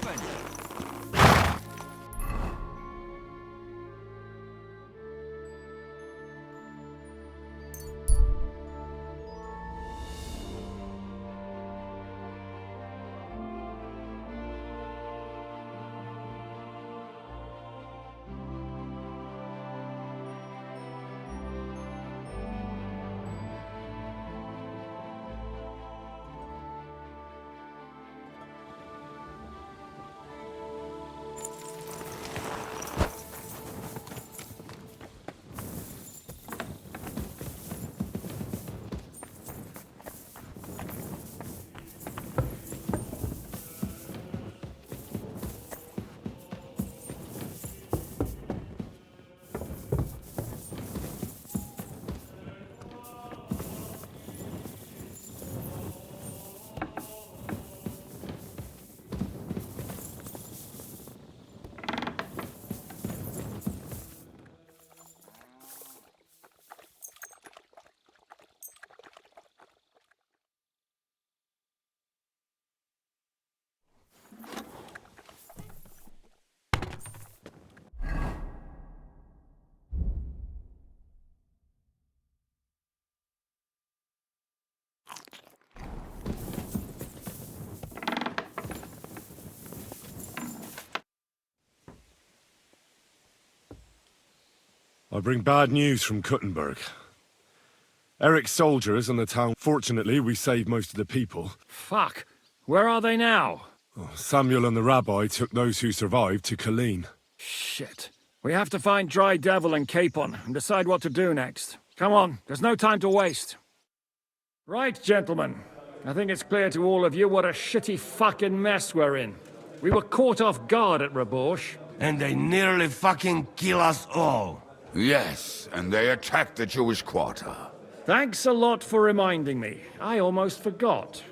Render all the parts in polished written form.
open! I bring bad news from Kuttenberg. Eric's soldiers and the town... Fortunately, we saved most of the people. Fuck. Where are they now? Samuel and the rabbi took those who survived to Colleen. Shit. We have to find Dry Devil and Capon and decide what to do next. Come on, there's no time to waste. Right, gentlemen. I think it's clear to all of you what a shitty fucking mess we're in. We were caught off guard at Rabosh. And they nearly fucking kill us all. Yes, and they attacked the Jewish quarter. Thanks a lot for reminding me. I almost forgot.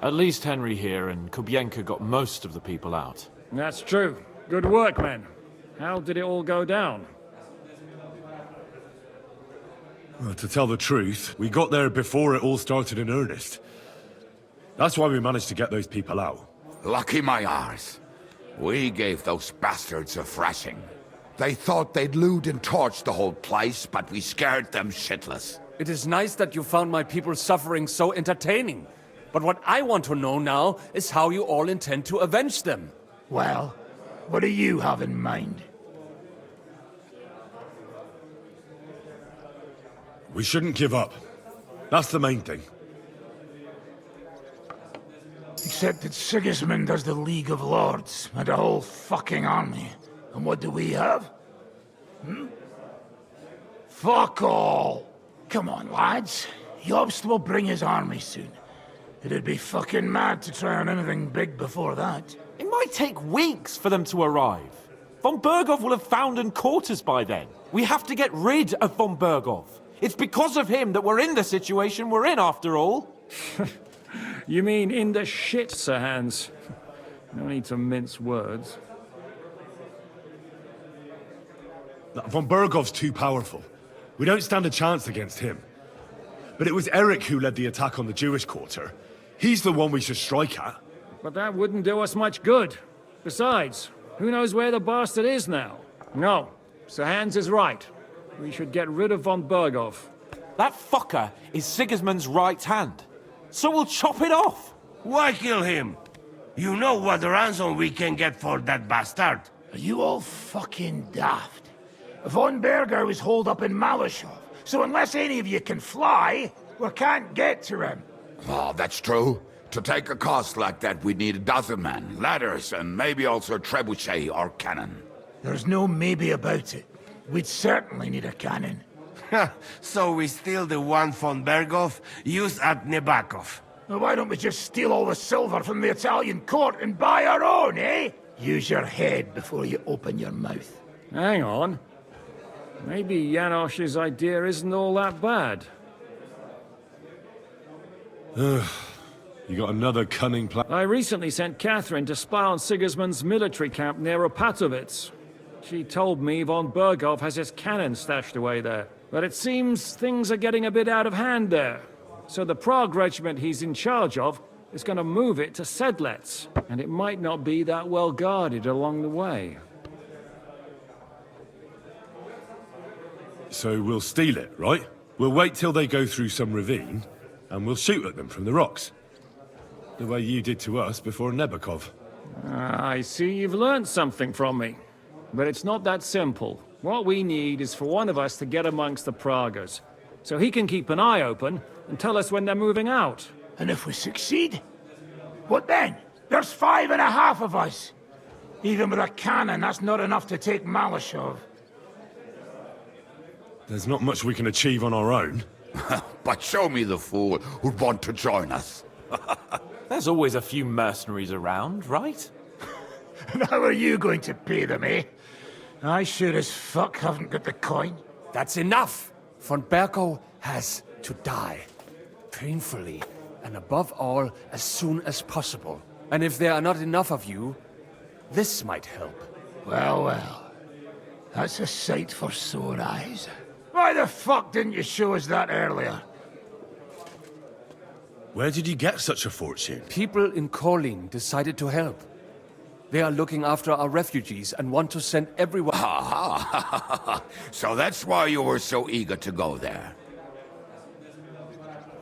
At least Henry here and Kubienka got most of the people out. That's true. Good work, men. How did it all go down? Well, to tell the truth, we got there before it all started in earnest. That's why we managed to get those people out. Lucky my arse. We gave those bastards a thrashing. They thought they'd loot and torch the whole place, but we scared them shitless. It is nice that you found my people's suffering so entertaining. But what I want to know now is how you all intend to avenge them. Well, what do you have in mind? We shouldn't give up. That's the main thing. Except that Sigismund has the League of Lords and a whole fucking army. And what do we have? Fuck all! Come on, lads. Jobst will bring his army soon. It'd be fucking mad to try on anything big before that. It might take weeks for them to arrive. Von Berghoff will have found and caught us by then. We have to get rid of Von Berghoff. It's because of him that we're in the situation we're in, after all. You mean in the shit, Sir Hans? No need to mince words. Von Berghoff's too powerful. We don't stand a chance against him. But it was Eric who led the attack on the Jewish quarter. He's the one we should strike at. But that wouldn't do us much good. Besides, who knows where the bastard is now? No, Sir Hans is right. We should get rid of Von Berghoff. That fucker is Sigismund's right hand. So we'll chop it off. Why kill him? You know what ransom we can get for that bastard. Are you all fucking daft? Von Berger was holed up in Malashov, so unless any of you can fly, we can't get to him. Oh, that's true. To take a cost like that, we'd need a dozen men, ladders, and maybe also a trebuchet or cannon. There's no maybe about it. We'd certainly need a cannon. So we steal the one von Berghoff used at Nebakov. Now why don't we just steal all the silver from the Italian court and buy our own, eh? Use your head before you open your mouth. Hang on. Maybe Janosch's idea isn't all that bad. You got another cunning plan. I recently sent Catherine to spy on Sigismund's military camp near Opatovitz. She told me Von Berghoff has his cannon stashed away there. But it seems things are getting a bit out of hand there. So the Prague regiment he's in charge of is going to move it to Sedlets, and it might not be that well guarded along the way. So we'll steal it, right? We'll wait till they go through some ravine, and we'll shoot at them from the rocks. The way you did to us before Nebukov. I see you've learned something from me. But it's not that simple. What we need is for one of us to get amongst the Pragas, so he can keep an eye open and tell us when they're moving out. And if we succeed, what then? There's 5.5 of us. Even with a cannon, that's not enough to take Malashov. There's not much we can achieve on our own. But show me the fool who'd want to join us. There's always a few mercenaries around, right? And how are you going to pay them, eh? I sure as fuck haven't got the coin. That's enough! Von Berkow has to die. Painfully, and above all, as soon as possible. And if there are not enough of you, this might help. Well, well. That's a sight for sore eyes. Why the fuck didn't you show us that earlier? Where did you get such a fortune? People in Kolin decided to help. They are looking after our refugees and want to send everyone... So that's why you were so eager to go there.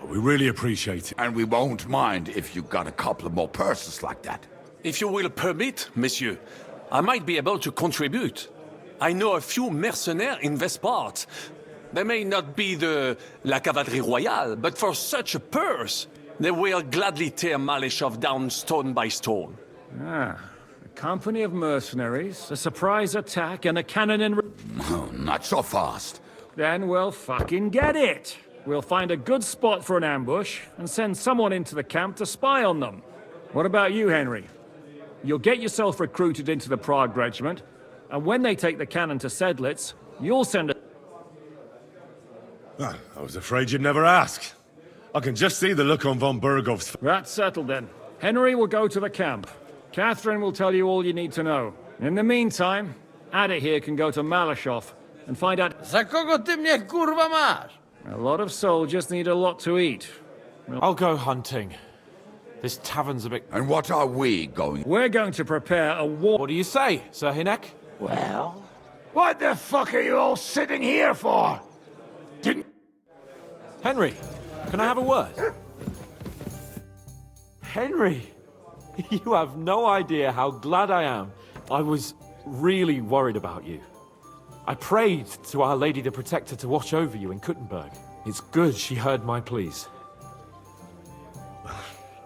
We really appreciate it. And we won't mind if you got a couple of more persons like that. If you will permit, monsieur, I might be able to contribute. I know a few mercenaires in this part. They may not be La Cavalerie Royale, but for such a purse, they will gladly tear Maleshov down stone by stone. Ah, a company of mercenaries, a surprise attack, and a cannon in... Not so fast. Then we'll fucking get it! We'll find a good spot for an ambush, and send someone into the camp to spy on them. What about you, Henry? You'll get yourself recruited into the Prague Regiment, and when they take the cannon to Sedlitz, you'll send a... Ah, I was afraid you'd never ask. I can just see the look on von Bergov's face. That's settled then. Henry will go to the camp. Catherine will tell you all you need to know. In the meantime, Ada here can go to Malashov and find out... Za kogo ty mnie kurwa masz? A lot of soldiers need a lot to eat. I'll go hunting. This tavern's a bit... And what are we going... We're going to prepare a war... What do you say, Sir Hinek? Well, what the fuck are you all sitting here for? Didn't... Henry, can I have a word? Henry, you have no idea how glad I am. I was really worried about you. I prayed to Our Lady the Protector to watch over you in Kuttenberg. It's good she heard my pleas.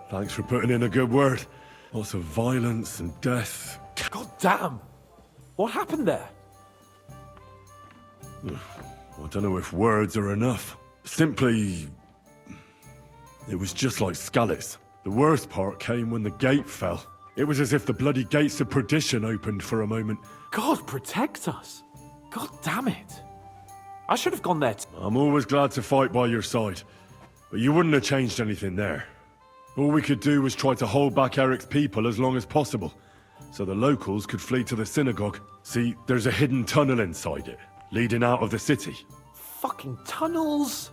Thanks for putting in a good word. Lots of violence and death. God damn! What happened there? I don't know if words are enough. Simply... It was just like Skalitz. The worst part came when the gate fell. It was as if the bloody gates of perdition opened for a moment. God protect us! God damn it! I should have gone there. I'm always glad to fight by your side. But you wouldn't have changed anything there. All we could do was try to hold back Eric's people as long as possible, so the locals could flee to the synagogue. See, there's a hidden tunnel inside it, leading out of the city. Fucking tunnels!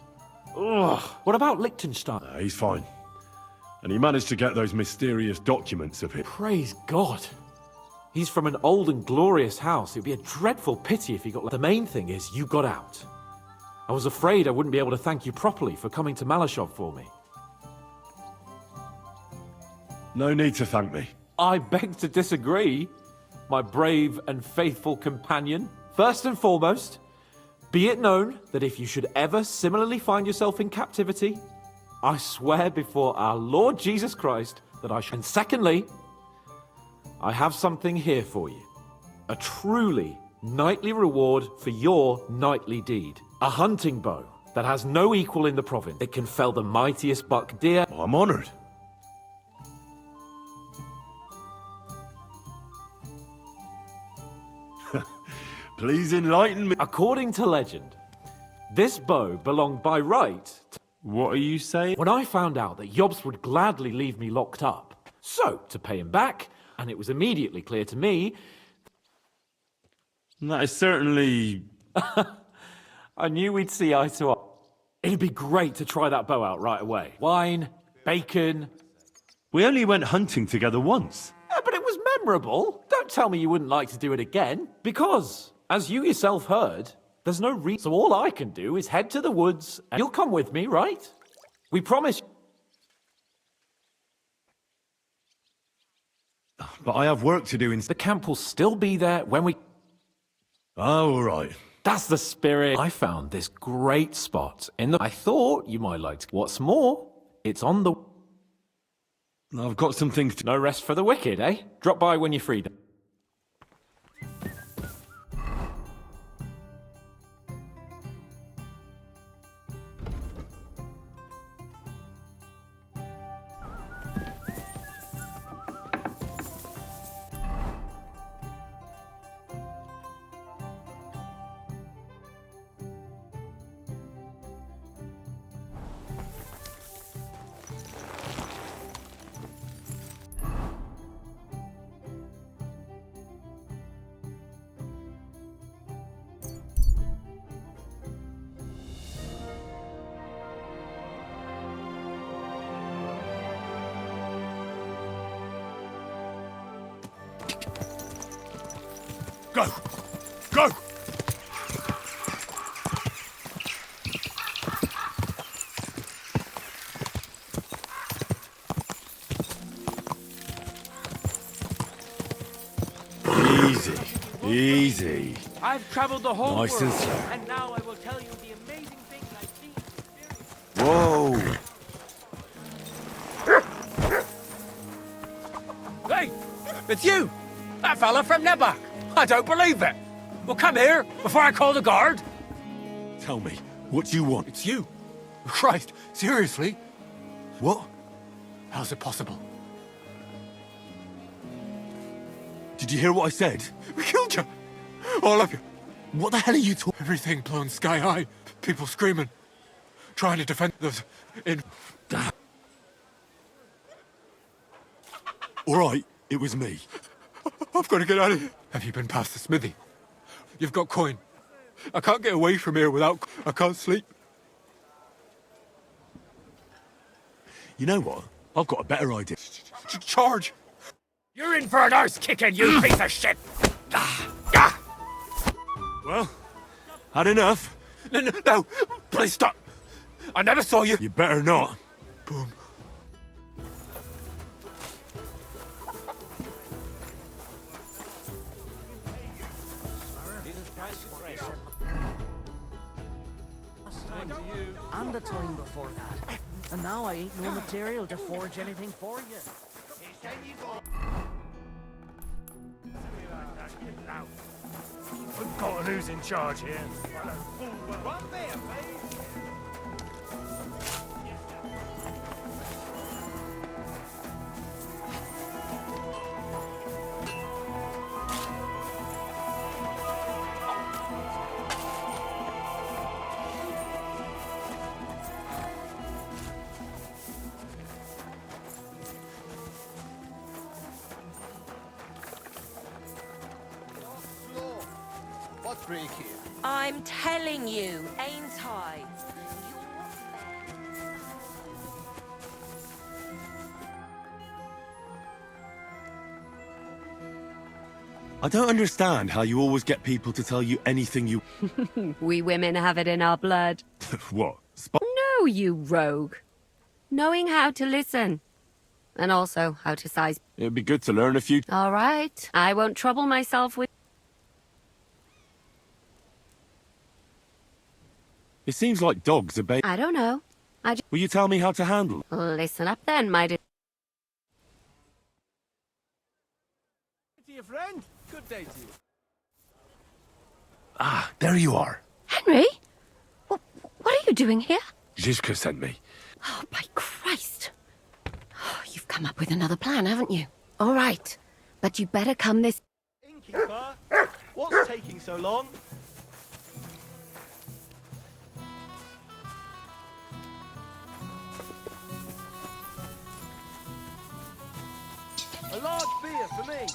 Ugh. What about Liechtenstein? He's fine. And he managed to get those mysterious documents of it. Praise God. He's from an old and glorious house. It'd be a dreadful pity if he got... The main thing is, you got out. I was afraid I wouldn't be able to thank you properly for coming to Malashov for me. No need to thank me. I beg to disagree, my brave and faithful companion. First and foremost, be it known that if you should ever similarly find yourself in captivity, I swear before our Lord Jesus Christ that I shall... And secondly, I have something here for you. A truly knightly reward for your knightly deed. A hunting bow that has no equal in the province. It can fell the mightiest buck deer. I'm honored. Please enlighten me. According to legend, this bow belonged by right to... What are you saying? When I found out that Jobst would gladly leave me locked up, so to pay him back, and it was immediately clear to me... That is certainly... I knew we'd see eye to eye. It'd be great to try that bow out right away. Wine, bacon... We only went hunting together once. Yeah, but it was memorable. Don't tell me you wouldn't like to do it again. Because, as you yourself heard, there's no reason. So all I can do is head to the woods, and you'll come with me, right? We promise. But I have work to do in... The camp will still be there when we... Oh, all right. That's the spirit. I found this great spot in the... I thought you might like to... What's more, it's on the... I've got some things to... No rest for the wicked, eh? Drop by when you're free. Go! Go! Easy. Easy. I've traveled the whole Nice and world, slow. and now I will tell you the amazing things I've seen and experienced. Whoa! Hey! It's you! That fella from Nebak! I don't believe it! Well, come here, before I call the guard! Tell me, what do you want? It's you. Christ, seriously? What? How's it possible? Did you hear what I said? We killed you! All of you. What the hell are you talking? Everything blown sky high. People screaming. Trying to defend those in... All right, it was me. I've got to get out of here. Have you been past the smithy? You've got coin. I can't get away from here without... I can't sleep. You know what? I've got a better idea. Charge! You're in for an arse kicking, you piece of shit! Well, had enough? No, please stop. I never saw you. You better not. Boom. And the time before that. And now I ain't no material to forge anything for you. Forgotten who's in charge here. I'm telling you, ain't I? I don't understand how you always get people to tell you anything you... We women have it in our blood. What? No, you rogue. Knowing how to listen. And also how to size. It'd be good to learn a few... All right. I won't trouble myself with... It seems like dogs obey... I don't know. Will you tell me how to handle it? Listen up then, my dear. To your friend. Good day to you. Ah, there you are. Henry? What are you doing here? Zizka sent me. Oh, by Christ. Oh, you've come up with another plan, haven't you? All right. But you better come this... Innkeeper, what's taking so long? A large beer for me.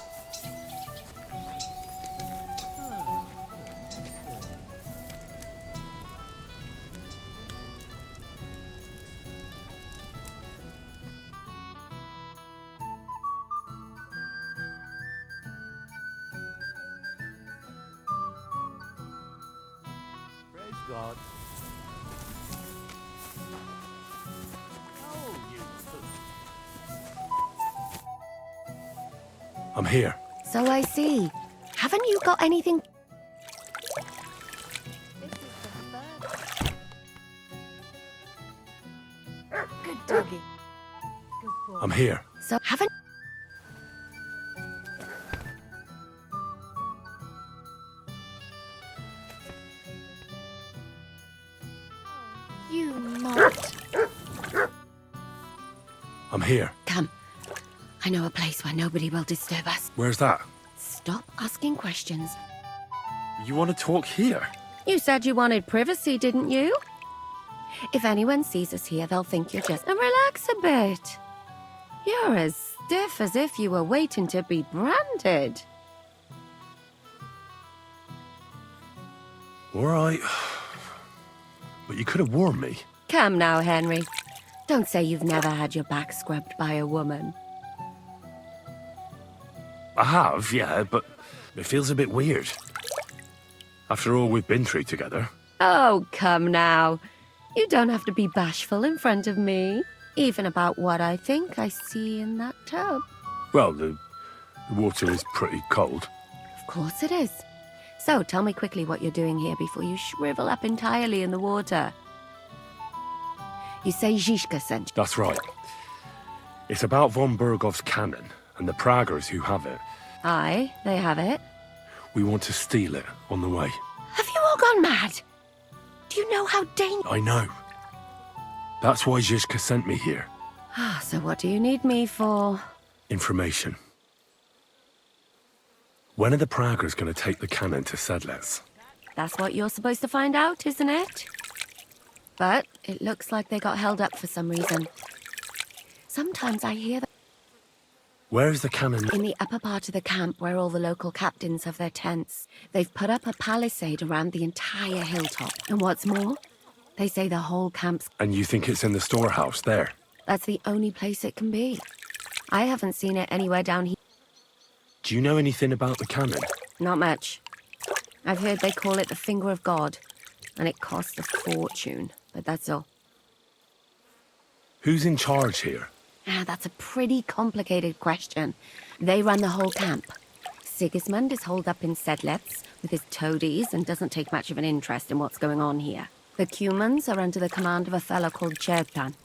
God. Oh, you. I'm here. So I see. Haven't you got anything? Good doggy. I'm here. So haven't... You not. I'm here. Come. I know a place where nobody will disturb us. Where's that? Stop asking questions. You want to talk here? You said you wanted privacy, didn't you? If anyone sees us here, they'll think you're just... And relax a bit. You're as stiff as if you were waiting to be branded. All right. But you could have warned me. Come now, Henry. Don't say you've never had your back scrubbed by a woman. I have, yeah, but it feels a bit weird. After all we've been through together. Oh, come now. You don't have to be bashful in front of me. Even about what I think I see in that tub. Well, the water is pretty cold. Of course it is. So, tell me quickly what you're doing here before you shrivel up entirely in the water. You say Zizka sent you. That's right. It's about von Bergov's cannon and the Praggers who have it. Aye, they have it. We want to steal it on the way. Have you all gone mad? Do you know how dangerous... I know. That's why Zizka sent me here. So what do you need me for? Information. When are the Praggers going to take the cannon to Sedlets? That's what you're supposed to find out, isn't it? But it looks like they got held up for some reason. Sometimes I hear that... Where's the cannon? In the upper part of the camp where all the local captains have their tents. They've put up a palisade around the entire hilltop. And what's more, they say the whole camp's... And you think it's in the storehouse there? That's the only place it can be. I haven't seen it anywhere down here. Do you know anything about the cannon? Not much. I've heard they call it the Finger of God, and it costs a fortune, but that's all. Who's in charge here? That's a pretty complicated question. They run the whole camp. Sigismund is holed up in Sedlets with his toadies and doesn't take much of an interest in what's going on here. The Cumans are under the command of a fellow called Chertan.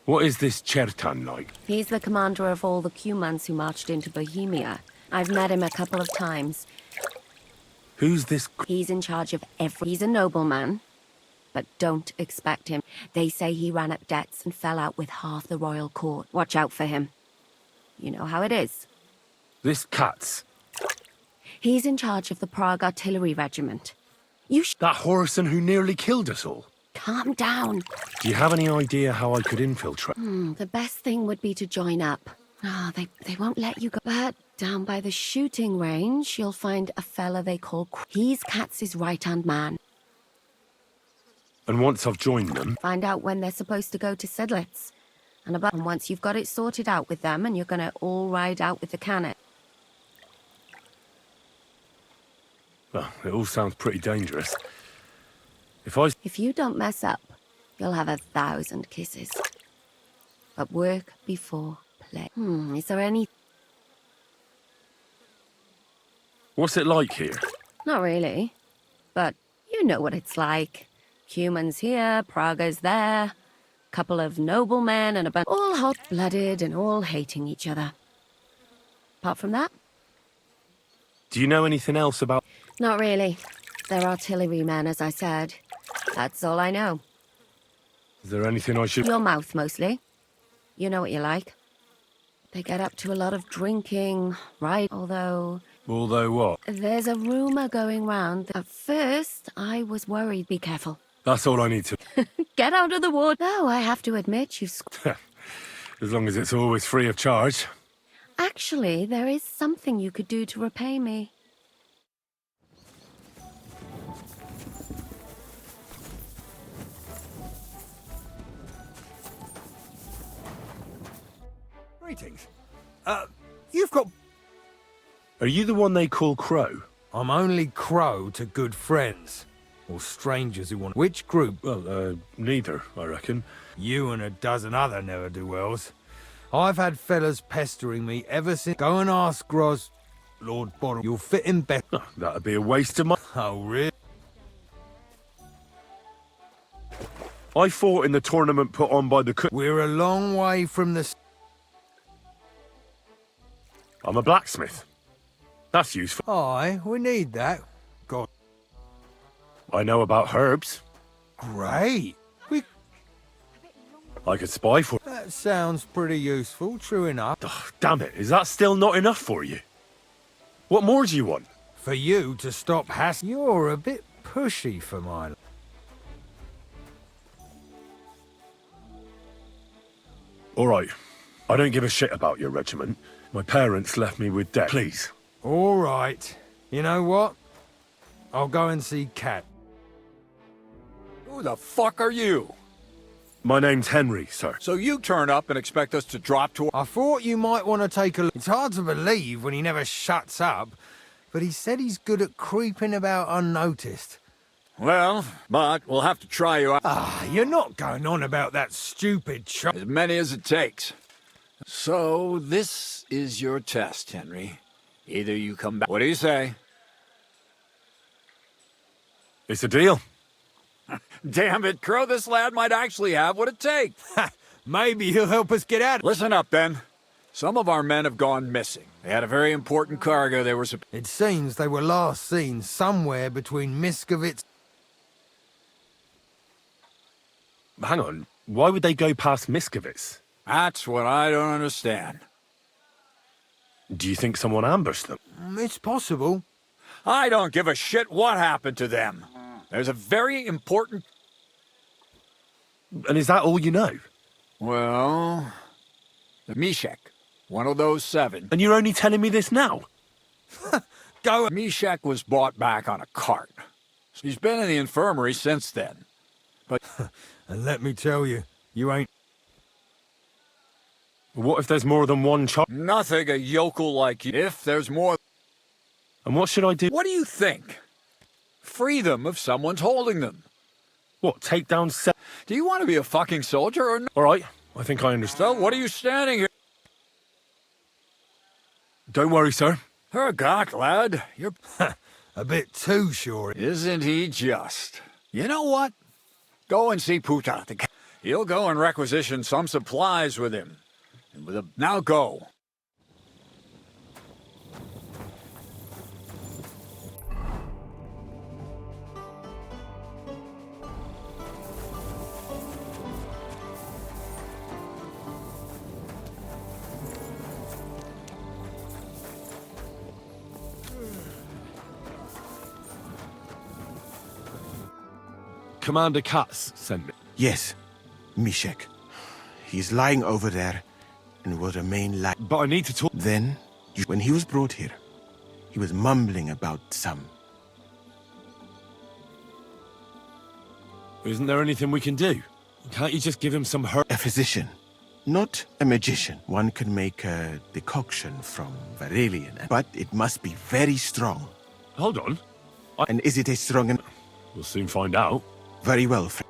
What is this Chertan like? He's the commander of all the Cumans who marched into Bohemia. I've met him a couple of times. Who's this? He's in charge of every... He's a nobleman, but don't expect him. They say he ran up debts and fell out with half the royal court. Watch out for him. You know how it is. This Katz. He's in charge of the Prague Artillery Regiment. That Horison who nearly killed us all. Calm down. Do you have any idea how I could infiltrate? The best thing would be to join up. They won't let you go. But down by the shooting range, you'll find a fella they call... He's Katz's right-hand man. And once I've joined them... Find out when they're supposed to go to Sedlets. And once you've got it sorted out with them, and you're gonna all ride out with the cannon. Well, it all sounds pretty dangerous. If you don't mess up, you'll have 1,000 kisses. But work before play. Is there any... What's it like here? Not really. But you know what it's like. Humans here, Prague's there. Couple of noblemen and a bunch... All hot-blooded and all hating each other. Apart from that? Do you know anything else about... Not really. They're artillerymen, as I said. That's all I know. Is there anything I should... Your mouth, mostly. You know what you like. They get up to a lot of drinking, right? Although... Although what? There's a rumour going round. At first, I was worried. Be careful. That's all I need to... Get out of the water. No, I have to admit, you've... As long as it's always free of charge. Actually, there is something you could do to repay me. Greetings. You've got... Are you the one they call Crow? I'm only Crow to good friends. Or strangers who want... Which group? Well, neither, I reckon. You and a dozen other ne'er-do-wells. I've had fellas pestering me ever since... Go and ask Gros... Lord Borrow. You'll fit in better. Oh, that'd be a waste of my... Oh, really? I fought in the tournament put on by the cook. We're a long way from the... I'm a blacksmith. That's useful. Aye, we need that. God. I know about herbs. Great. I could spy for... That sounds pretty useful, true enough. Oh, damn it, is that still not enough for you? What more do you want? For you to stop You're a bit pushy for my... All right. I don't give a shit about your regiment. My parents left me with debt. Please. All right. You know what? I'll go and see Kat. Who the fuck are you? My name's Henry, sir. So you turn up and expect us to drop to... I thought you might want to take a look. It's hard to believe when he never shuts up, but he said he's good at creeping about unnoticed. Well, but we'll have to try you out. Ah, you're not going on about that stupid As many as it takes. So, this is your test, Henry. Either you come back... What do you say? It's a deal. Damn it, Crow, this lad might actually have what it takes. Maybe he'll help us get out. Listen up, then. Some of our men have gone missing. They had a very important cargo they were... It seems they were last seen somewhere between Miskovitz... Hang on. Why would they go past Miskovitz? That's what I don't understand. Do you think someone ambushed them? It's possible. I don't give a shit what happened to them. There's a very important... And is that all you know? Well... The Meshek. One of those 7. And you're only telling me this now? Go... Meshek was brought back on a cart. He's been in the infirmary since then. But... And let me tell you, you ain't... What if there's more than one child? Nothing a yokel like you. If there's more... And what should I do? What do you think? Free them if someone's holding them. What, take down... Do you want to be a fucking soldier or not? All right, I think I understand. So, what are you standing here? Don't worry, sir. Hergott, lad. You're... a bit too sure. Isn't he just? You know what? Go and see Puta. He'll go and requisition some supplies with him. And with a... Now go. Commander Katz sent me. Yes, Meshek. He's lying over there and will remain lying. But I need to talk... Then, when he was brought here, he was mumbling about some... Isn't there anything we can do? Can't you just give him some herb? A physician, not a magician. One can make a decoction from Varelian, but it must be very strong. Hold on. And is it a strong... We'll soon find out. Very well, friend.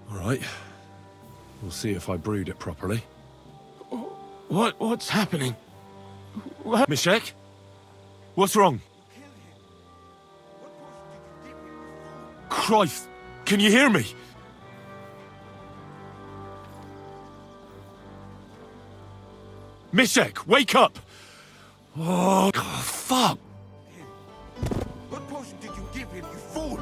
All right. We'll see if I brewed it properly. What's happening? Meshek? What's wrong? Christ! Can you hear me? Meshek, wake up! Oh, fuck! What potion did you give him, you fool?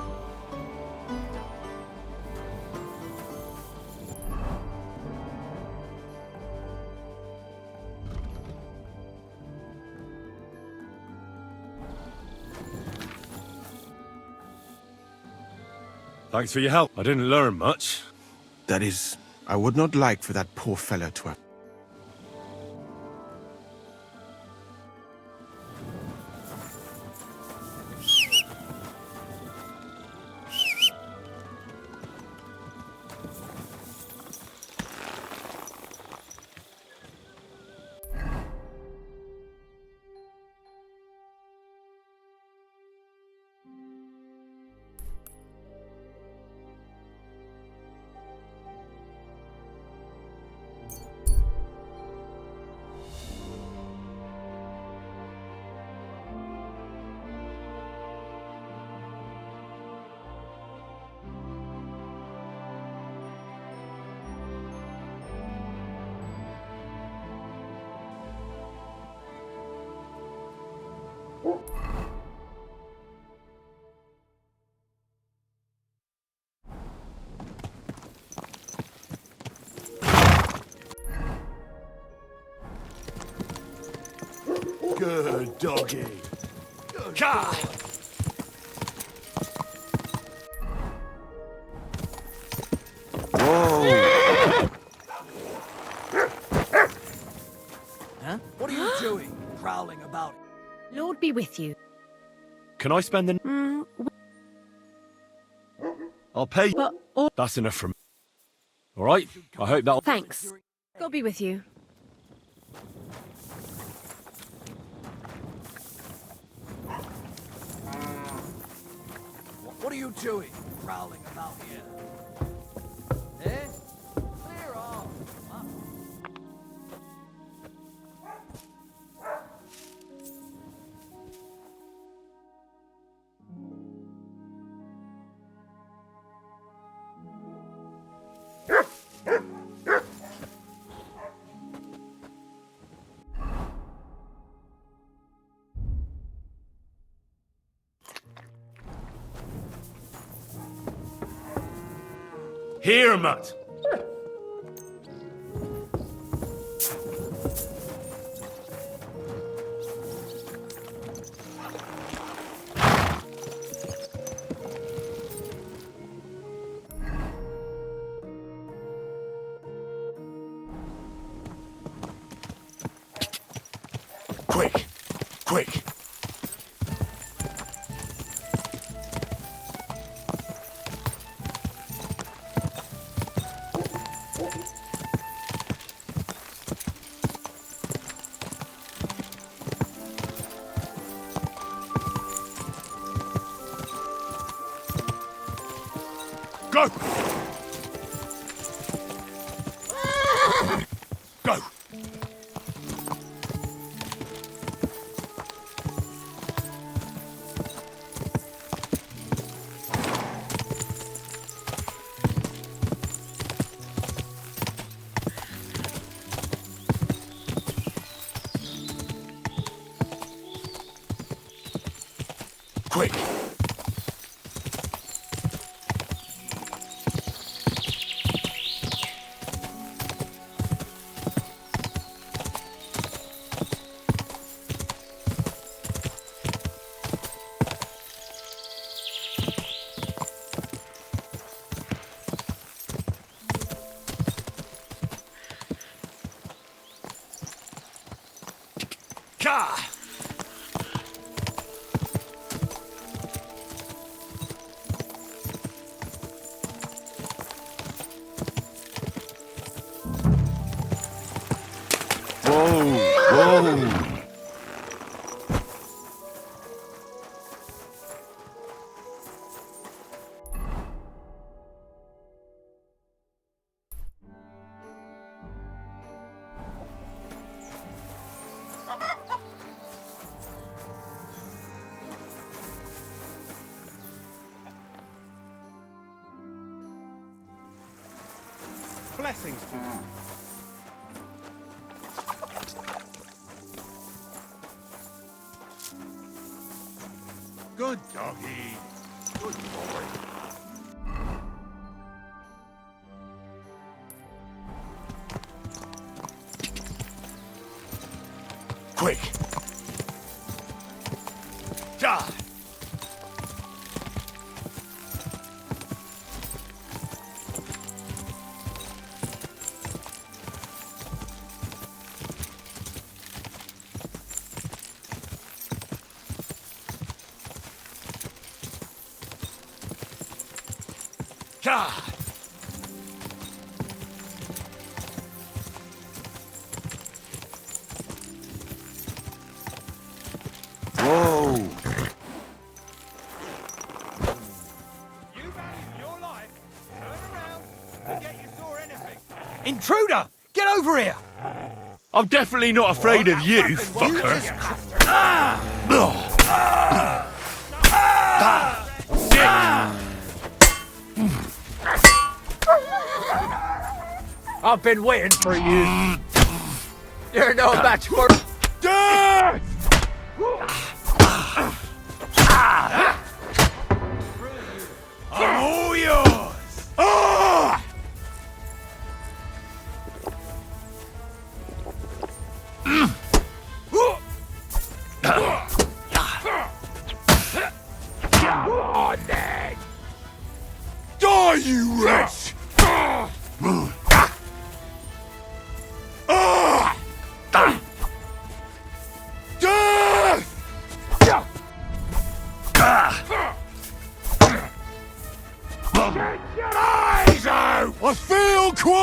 Thanks for your help. I didn't learn much. That is, I would not like for that poor fellow to have... Good doggy. God! Whoa! Huh? What are you doing, prowling about? Lord be with you. Can I spend the... I'll pay you. That's enough from me. All right? I hope that'll... Thanks. God be with you. What are you doing, prowling about here? Eh? Clear off! Here, Matt. Quick! Quick! Go! Go! Quick! Ka! Whoa! Blessings to you. Good doggy. Good boy. Quick! Ja! Ja! Whoa! You value your life. Turn around. Forget you saw anything. Intruder! Get over here! I'm definitely not afraid of you, fucker. I've been waiting for you. You're no match for... I'm all yours!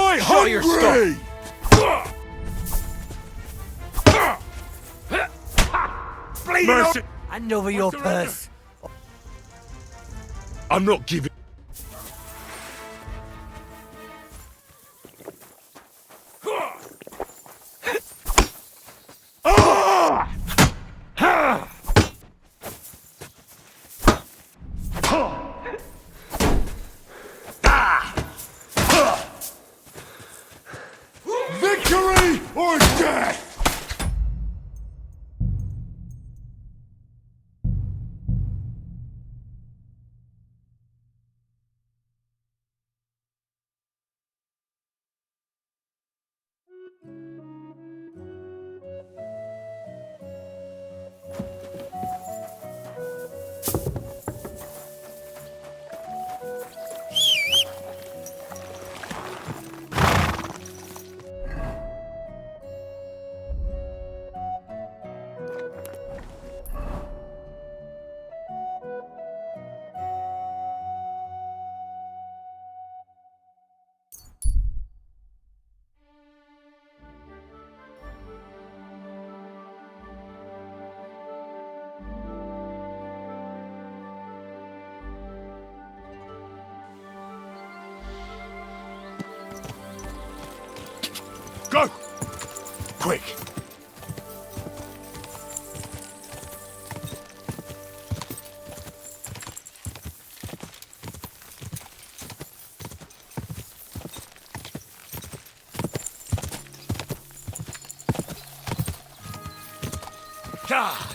I Show your hungry? Mercy! Hand over your purse. I'm not giving. Victory or death! Go! Quick! God!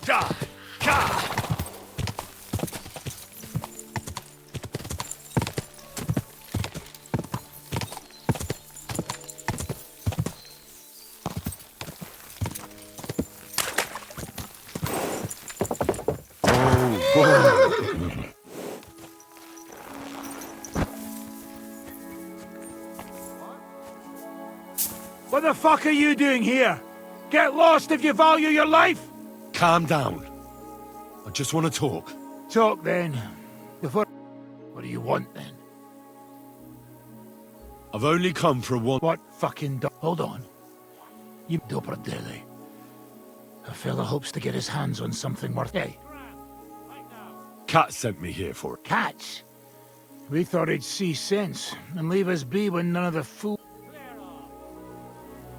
God! God! What the fuck are you doing here? Get lost if you value your life! Calm down. I just want to talk. Talk then. Before... What do you want then? I've only come for one... What fucking Hold on. You Dobrodele. A fella hopes to get his hands on something worth... Hey. Cat sent me here for it. Cats? We thought he'd see sense and leave us be when none of the fool...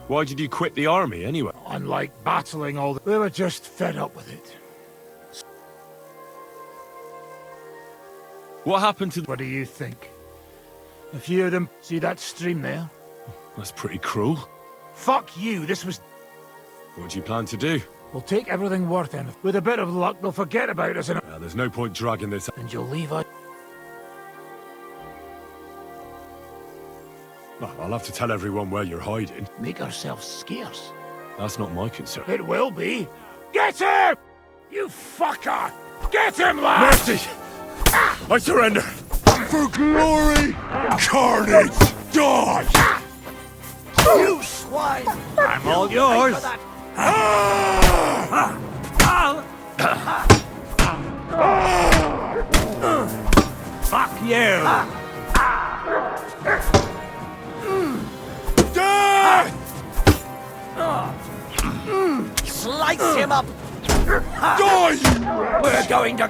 Why did you quit the army, anyway? Unlike battling all the... We were just fed up with it. What happened to... What do you think? A few of them... See that stream there? That's pretty cruel. Fuck you, this was... What do you plan to do? We'll take everything worth anything. With a bit of luck, they'll forget about us and... Yeah, there's no point dragging this... And you'll leave us... Well, I'll have to tell everyone where you're hiding. Make ourselves scarce. That's not my concern. It will be. Get him! You fucker! Get him, lad! Mercy! I surrender! For glory! Carnage! Die! You swine! I'm all yours. Fuck you! Slice him up! Die! We're going to...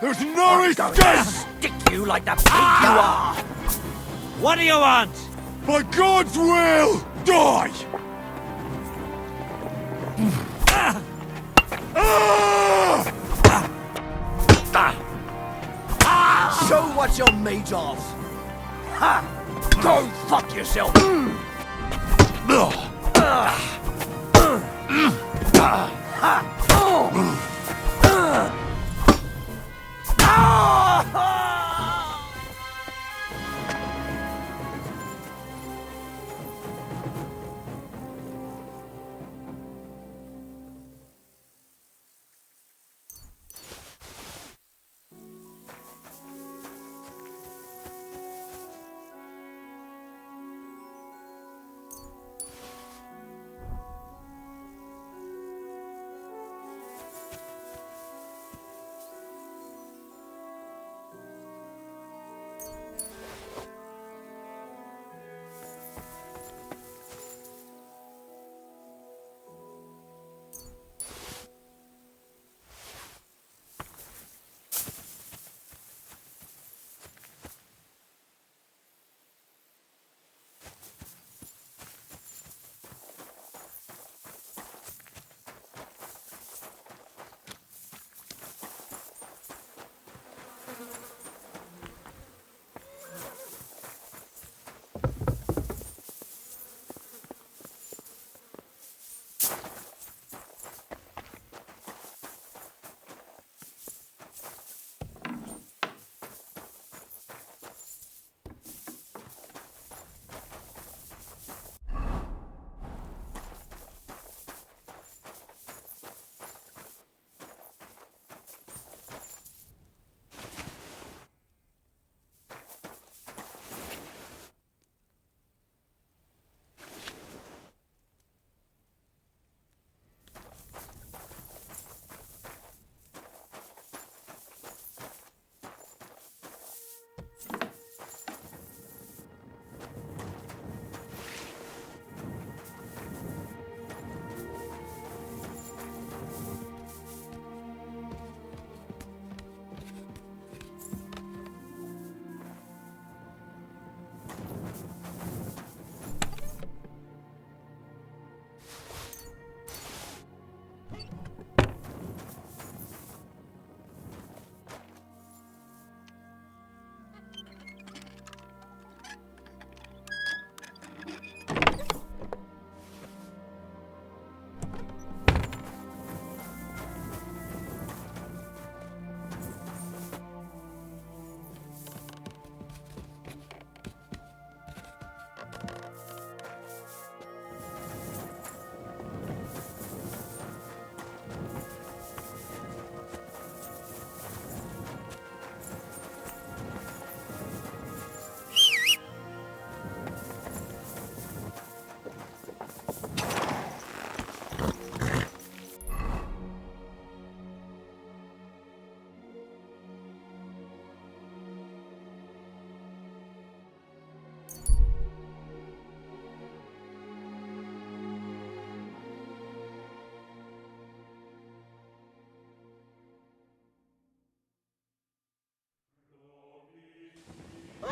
There's no escape! Stick you like the pig you are! What do you want? By God's will, die! Show what you're made of! Ha! Go fuck yourself!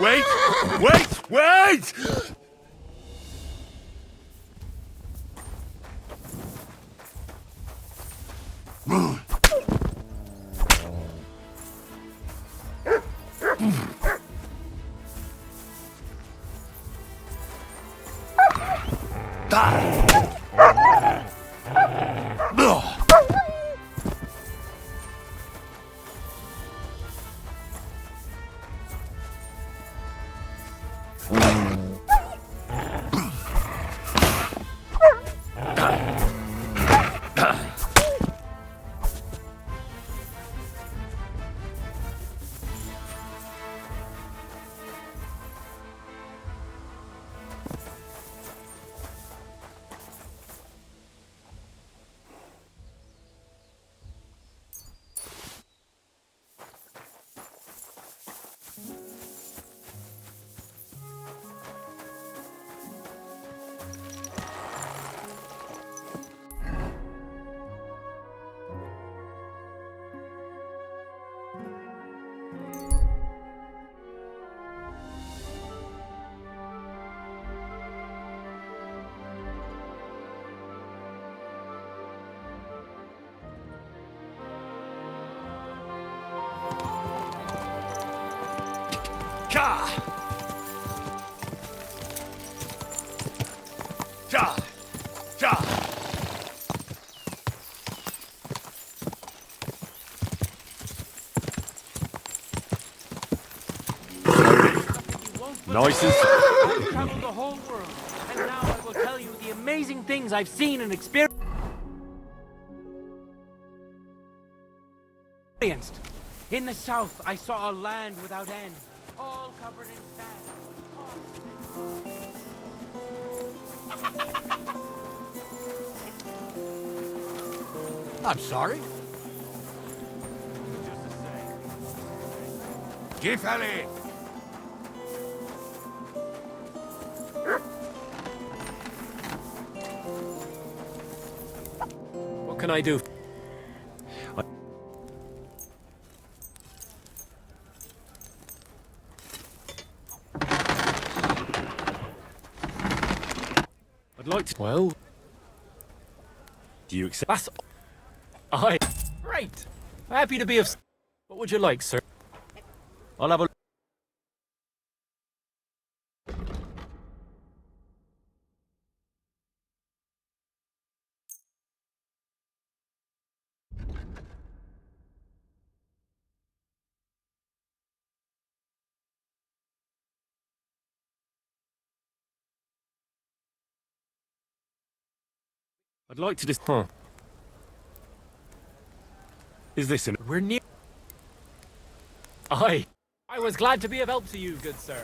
Wait! Wait! Wait! Nice and I've traveled the whole world, and now I will tell you the amazing things I've seen and experienced. In the south, I saw a land without end, all covered in sand. I'm sorry. Gifali! What can I do? I'd like to... Well... Do you accept... That's... Great! Happy to be of... What would you like, sir? I'll have a... I'd like to just... Huh. Is this in... We're near... I was glad to be of help to you, good sir.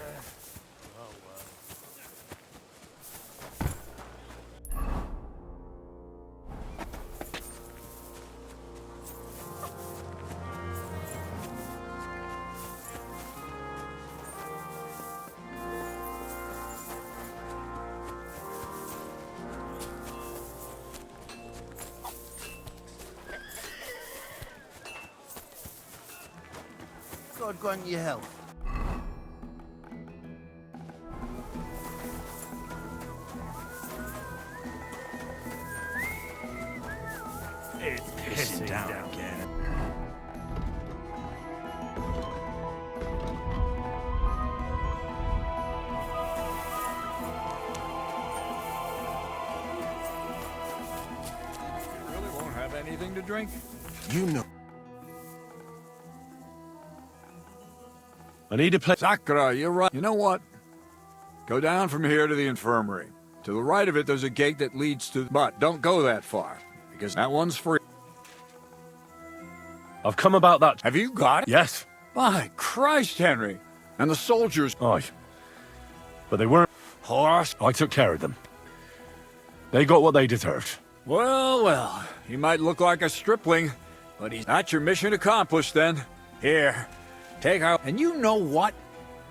God grant you health. It's pissing down again. You really won't have anything to drink? You know. I need a place. Sakura, you're right. You know what? Go down from here to the infirmary. To the right of it, there's a gate that leads to... But don't go that far, because that one's free. I've come about that. Have you got it? Yes. By Christ, Henry. And the soldiers... Aye. But they weren't... Horse. I took care of them. They got what they deserved. Well, well. He might look like a stripling, but he's not your mission accomplished then. Here. Take out... And you know what?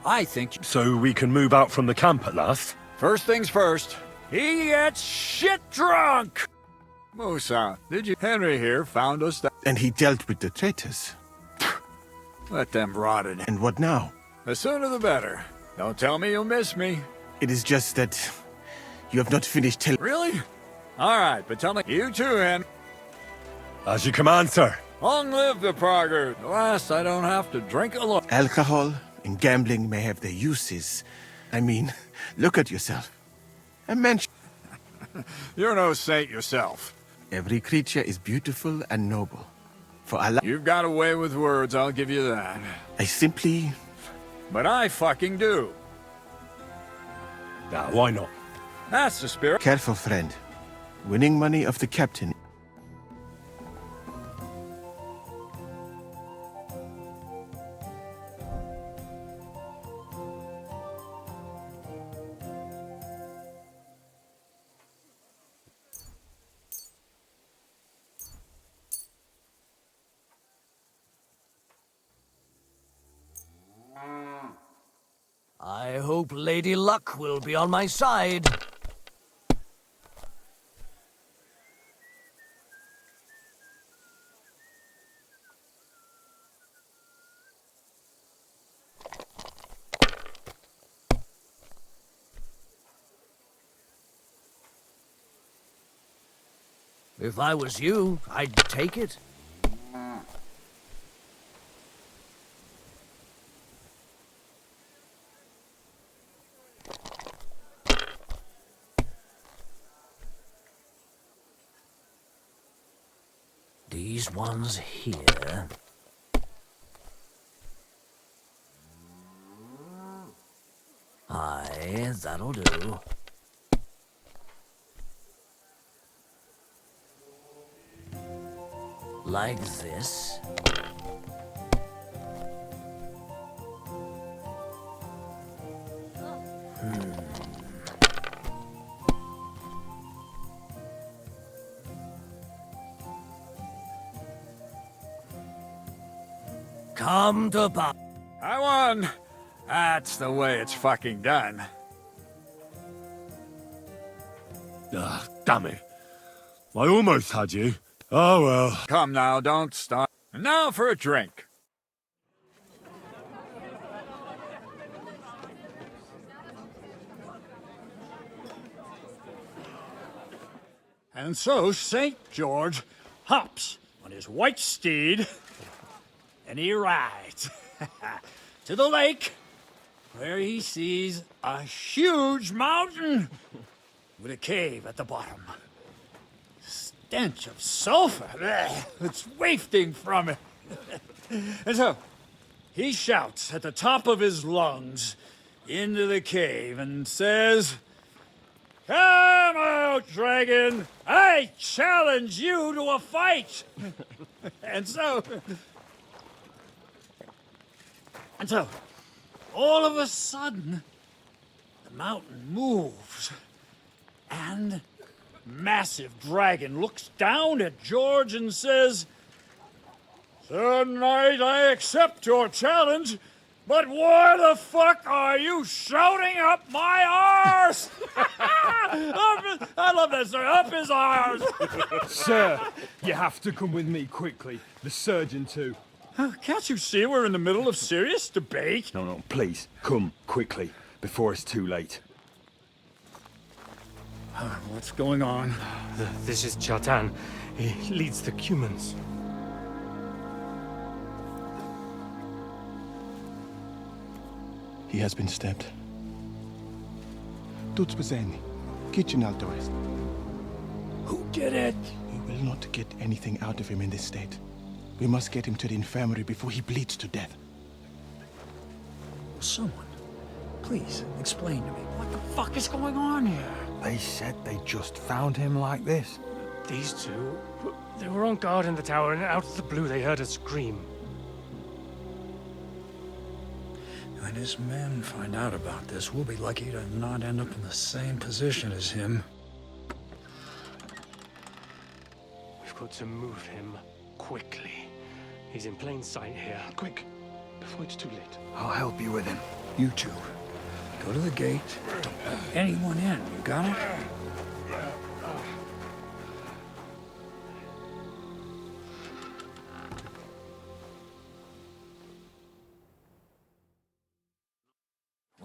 I think... So we can move out from the camp at last? First things first. He gets shit drunk! Musa, did you... Henry here found us that... And he dealt with the traitors. Let them rot in. And what now? The sooner the better. Don't tell me you'll miss me. It is just that you have not finished telling. Really? All right, but tell me. You too, Hen. As you command, sir. Long live the Prager. At last, I don't have to drink alone. Alcohol and gambling may have their uses. I mean, look at yourself. A man. You're no saint yourself. Every creature is beautiful and noble. For Allah. You've got a way with words, I'll give you that. I simply. But I fucking do. Nah, why not? That's the spirit. Careful, friend. Winning money of the captain. I hope Lady Luck will be on my side. If I was you, I'd take it. These ones here. Aye, that'll do. Like this. Come to pop. I won. That's the way it's fucking done. Ah, damn it. I almost had you. Oh well. Come now, don't stop. And now for a drink. And so St. George hops on his white steed, and he rides to the lake, where he sees a huge mountain with a cave at the bottom. Stench of sulfur, it's wafting from it. And so he shouts at the top of his lungs into the cave and says, "Come out, dragon! I challenge you to a fight!" And so, all of a sudden, the mountain moves, and massive dragon looks down at George and says, "Sir Knight, I accept your challenge, but why the fuck are you shouting up my arse?" I love that, sir. Up his arse. Sir, you have to come with me quickly. The surgeon too. Can't you see we're in the middle of serious debate? No, please, come quickly, before it's too late. What's going on? This is Chatan. He leads the Cumans. He has been stabbed. Tuts Bazeni, kitchen alto est. Who did it? We will not get anything out of him in this state. We must get him to the infirmary before he bleeds to death. Someone, please explain to me what the fuck is going on here. They said they just found him like this. These two, they were on guard in the tower, and out of the blue they heard a scream. When his men find out about this, we'll be lucky to not end up in the same position as him. We've got to move him quickly. He's in plain sight here. Quick, before it's too late. I'll help you with him. You two, go to the gate. Don't let anyone in. You got it?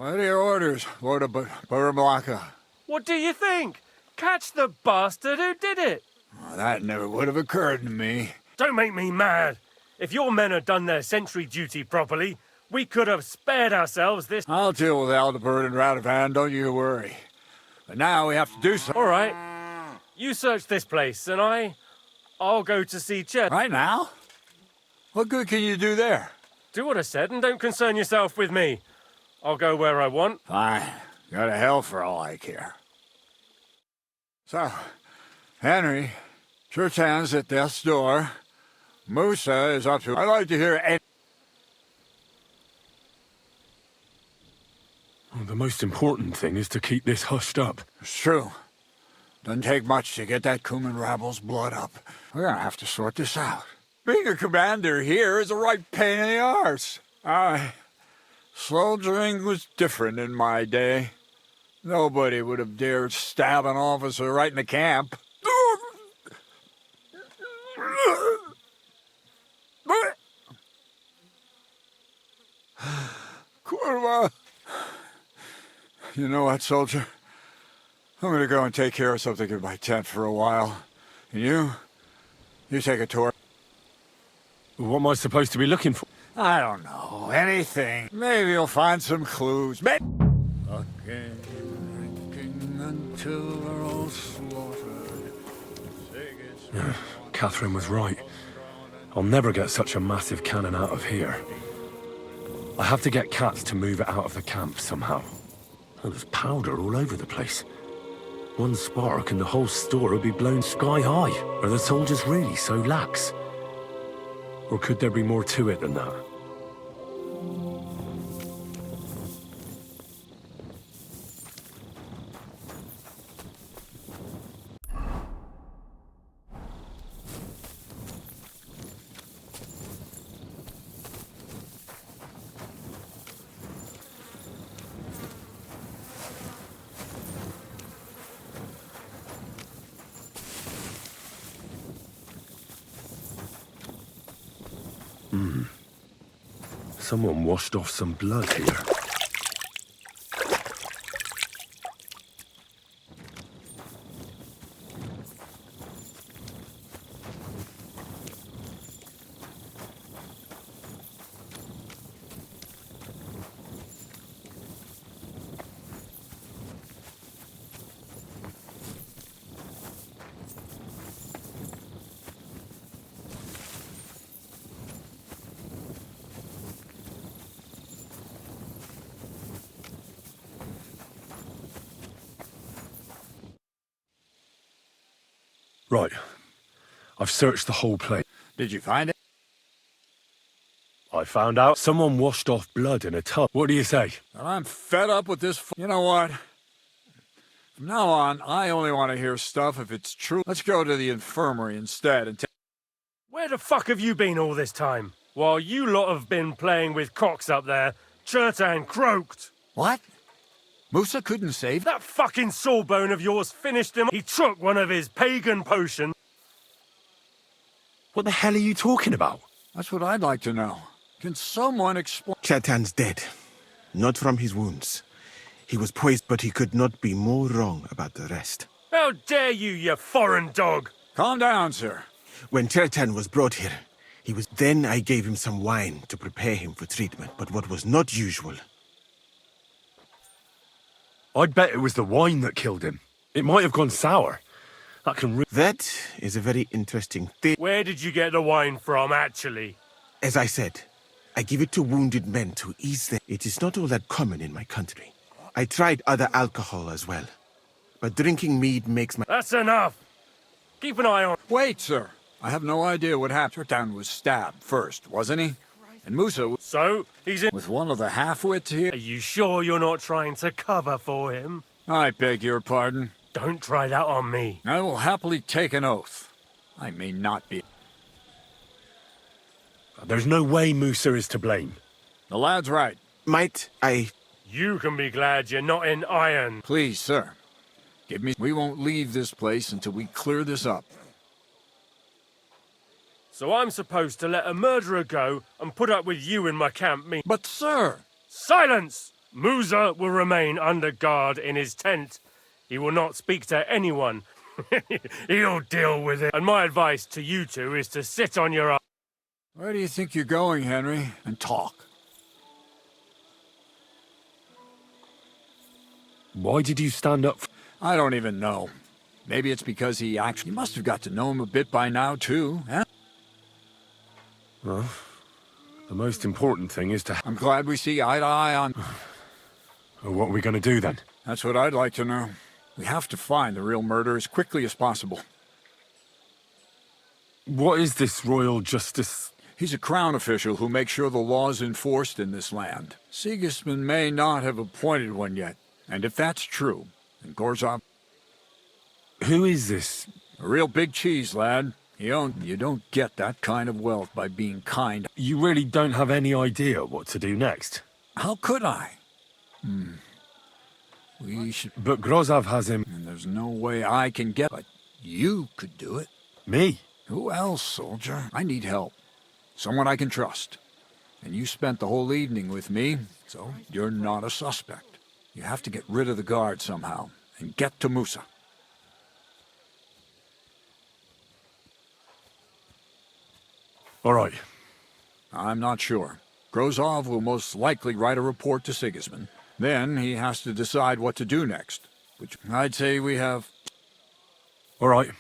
What are your orders, Lord of Burmlaka? What do you think? Catch the bastard who did it! Well, that never would have occurred to me. Don't make me mad. If your men had done their sentry duty properly, we could have spared ourselves this... I'll deal with Aldebert and Radovan, don't you worry. But now we have to do something. All right. You search this place, and I'll go to see Chet. Right now? What good can you do there? Do what I said, and don't concern yourself with me. I'll go where I want. Fine. Go to hell for all I care. So, Henry, church hands at death's door. Musa is up to... I'd like to hear any... Well, the most important thing is to keep this hushed up. It's true. Doesn't take much to get that Kuman rabble's blood up. We're gonna have to sort this out. Being a commander here is a right pain in the arse. Soldiering was different in my day. Nobody would have dared stab an officer right in the camp. Kurva! You know what, soldier? I'm gonna go and take care of something in my tent for a while. And you take a tour. What am I supposed to be looking for? I don't know. Anything. Maybe you'll find some clues. Maybe... Again, drinking until we're all slaughtered. Catherine was right. I'll never get such a massive cannon out of here. I have to get Katz to move it out of the camp somehow. Oh, there's powder all over the place. One spark and the whole store would be blown sky high. Are the soldiers really so lax? Or could there be more to it than that? Someone washed off some blood here. Right. I've searched the whole place. Did you find it? I found out someone washed off blood in a tub. What do you say? Well, I'm fed up with this. You know what? From now on, I only want to hear stuff if it's true. Let's go to the infirmary instead and Where the fuck have you been all this time? While you lot have been playing with cocks up there, Chertan croaked. What? Musa couldn't save? That fucking sawbone of yours finished him. He took one of his pagan potions. What the hell are you talking about? That's what I'd like to know. Can someone explain? Chertan's dead. Not from his wounds. He was poisoned, but he could not be more wrong about the rest. How dare you, you foreign dog! Calm down, sir. When Chertan was brought here, Then I gave him some wine to prepare him for treatment, but what was not usual... I'd bet it was the wine that killed him. It might have gone sour. That is a very interesting thing. Where did you get the wine from, actually? As I said, I give it to wounded men to ease them. It is not all that common in my country. I tried other alcohol as well, but drinking mead makes my... That's enough! Keep an eye on... Wait, sir. I have no idea what happened. Chertan was stabbed first, wasn't he? And Musa... So, he's in... With one of the half-wits here? Are you sure you're not trying to cover for him? I beg your pardon. Don't try that on me. I will happily take an oath. I may not be... There's no way Musa is to blame. The lad's right. Might I... You can be glad you're not in iron. Please, sir. Give me... We won't leave this place until we clear this up. So I'm supposed to let a murderer go and put up with you in my camp, me... But, sir... Silence! Musa will remain under guard in his tent. He will not speak to anyone. He'll deal with it. And my advice to you two is to sit on your ass. Where do you think you're going, Henry? And talk. Why did you stand up? I don't even know. Maybe it's because he must have got to know him a bit by now, too, huh? Well, the most important thing is to... I'm glad we see eye to eye on... Well, what are we going to do then? That's what I'd like to know. We have to find the real murderer as quickly as possible. What is this royal justice? He's a crown official who makes sure the law's enforced in this land. Sigismund may not have appointed one yet. And if that's true, then Gorzov... Who is this? A real big cheese, lad. You don't get that kind of wealth by being kind. You really don't have any idea what to do next? How could I? We should... But Grozov has him... And there's no way I can get... But you could do it. Me? Who else, soldier? I need help. Someone I can trust. And you spent the whole evening with me, so you're not a suspect. You have to get rid of the guard somehow, and get to Musa. All right. I'm not sure. Grozov will most likely write a report to Sigismund. Then he has to decide what to do next, which I'd say we have... All right.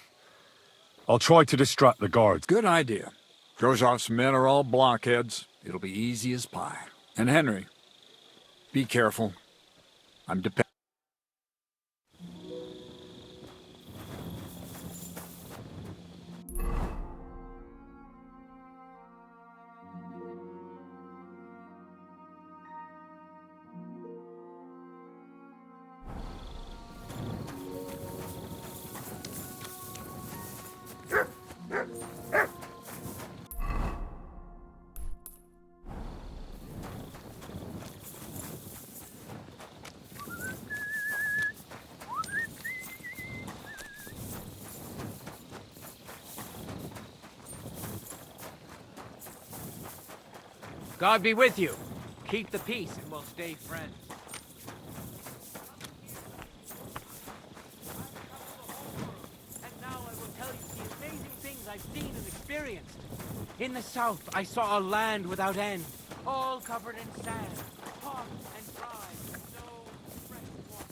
I'll try to distract the guards. Good idea. Grozov's men are all blockheads. It'll be easy as pie. And Henry, be careful. I'm dependent. God be with you. Keep the peace and we'll stay friends. And now I will tell you the amazing things I've seen and experienced. In the south, I saw a land without end, all covered in sand, hot and dry, no fresh water.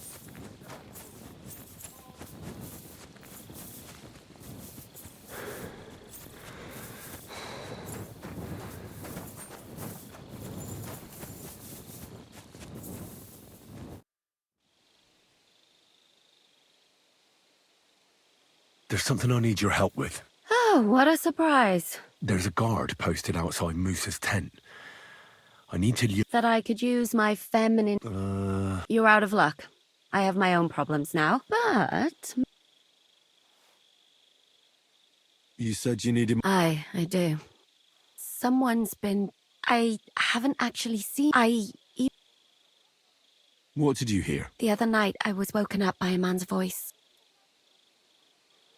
There's something I need your help with. Oh, what a surprise. There's a guard posted outside Musa's tent. I need to... That I could use my feminine... You're out of luck. I have my own problems now, but... You said you needed... I do. Someone's been... I haven't actually seen... What did you hear? The other night, I was woken up by a man's voice.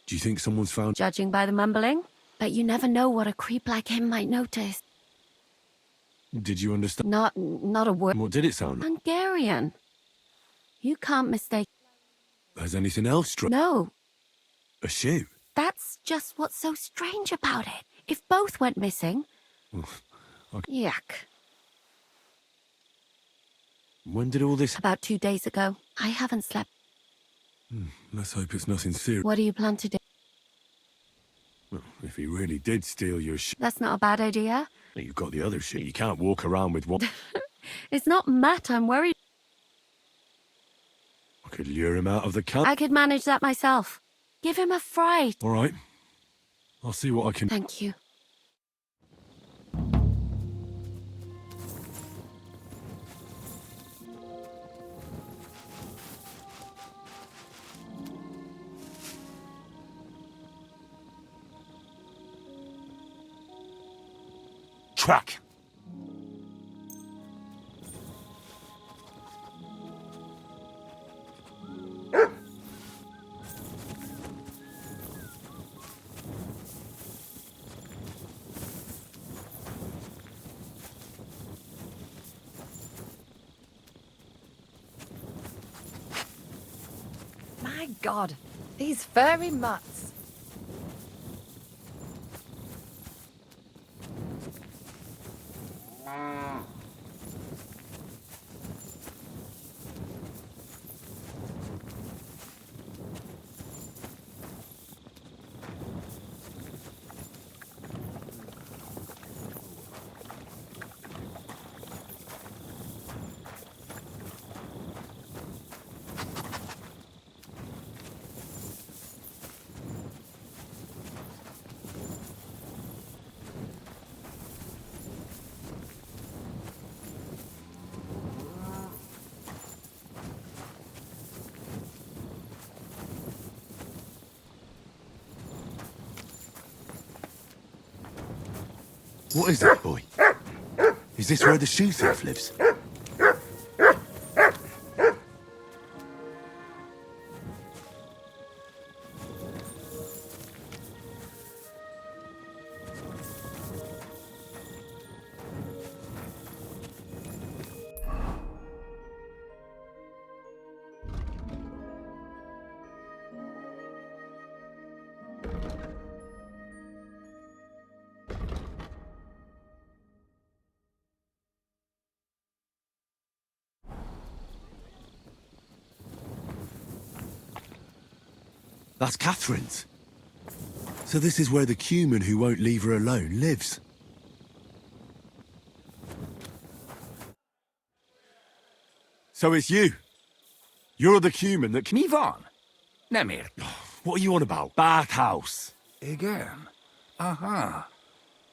Do you think someone's found... Judging by the mumbling, but you never know what a creep like him might notice. Did you understand? Not a word. What did it sound like? Hungarian. You can't mistake... Has anything else struck? No. A shoe? That's just what's so strange about it. If both went missing... Yuck. When did all this... About 2 days ago. I haven't slept. Let's hope it's nothing serious. What do you plan to do? Well, if he really did steal your shit... That's not a bad idea. You've got the other shit. You can't walk around with one... It's not Matt I'm worried... I could lure him out of the camp. I could manage that myself. Give him a fright. All right. I'll see what I can... Thank you. Track. My God, these furry mutts. What is that, boy? Is this where the shoe thief lives? That's Catherine's. So this is where the Cuman who won't leave her alone lives. So it's you. You're the Cuman that... Mivan? Nemir. What are you on about? Bathhouse. Igen. Aha.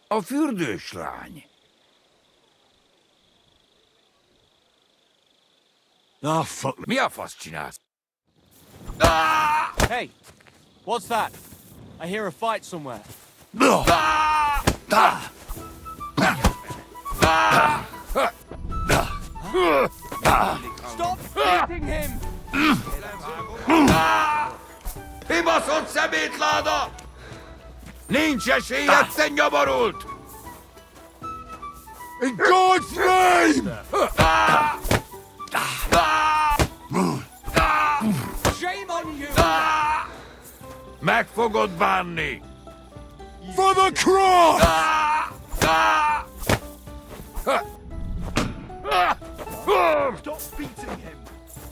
A fürdőslány. Ah, fuck. Mi a fasz csinálsz? Hey, what's that? I hear a fight somewhere. Stop hitting him! Kibaszott szemétláda! Nincs esélyed, te nyomorult! In God's name! Shame on you! Meg fogod bánni! For the cross! Stop beating him.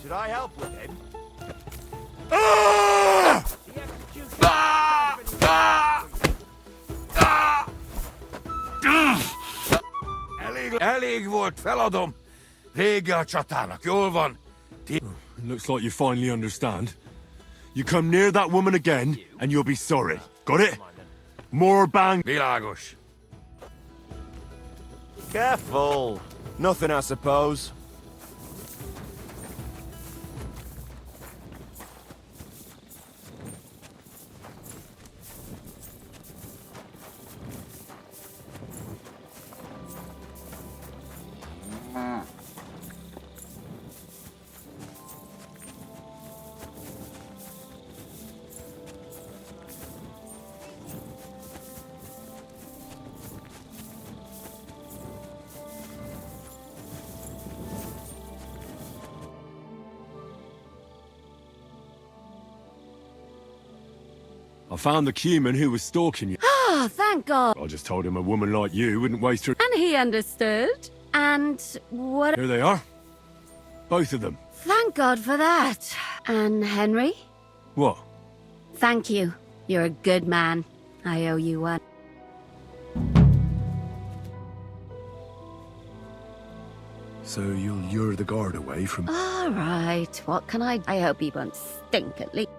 Should I help with him? Elég volt, feladom. Vége a csatának, jól van? Looks like you finally understand. You come near that woman again, and you'll be sorry. Got it? More bang. Világos. Careful. Nothing, I suppose. I found the Cuman who was stalking you. Ah, thank God. I just told him a woman like you wouldn't waste her... And he understood. And what... Here they are. Both of them. Thank God for that. And Henry? What? Thank you. You're a good man. I owe you one. So you'll lure the guard away from... All right. What can I hope he won't stink at least.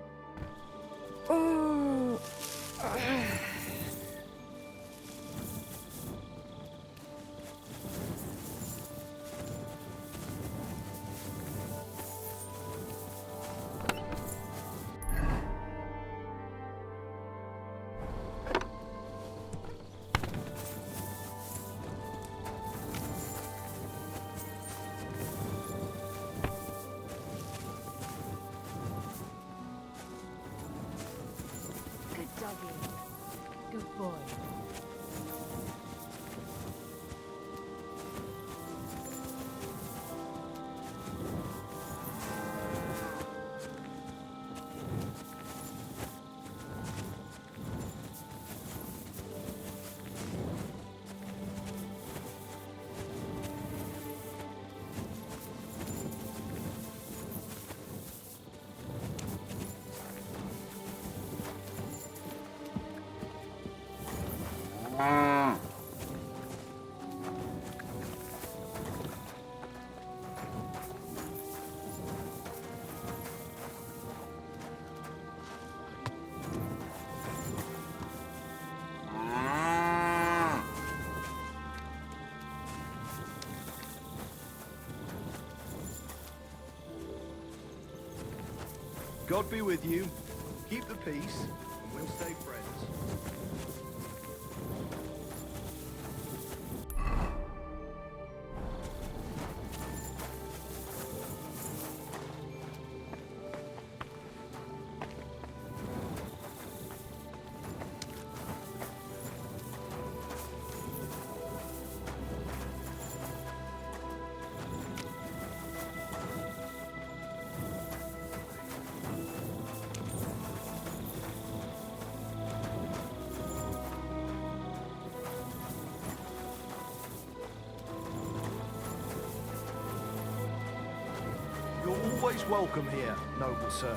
God be with you. Keep the peace, and we'll stay friends. You're always welcome here, noble sir.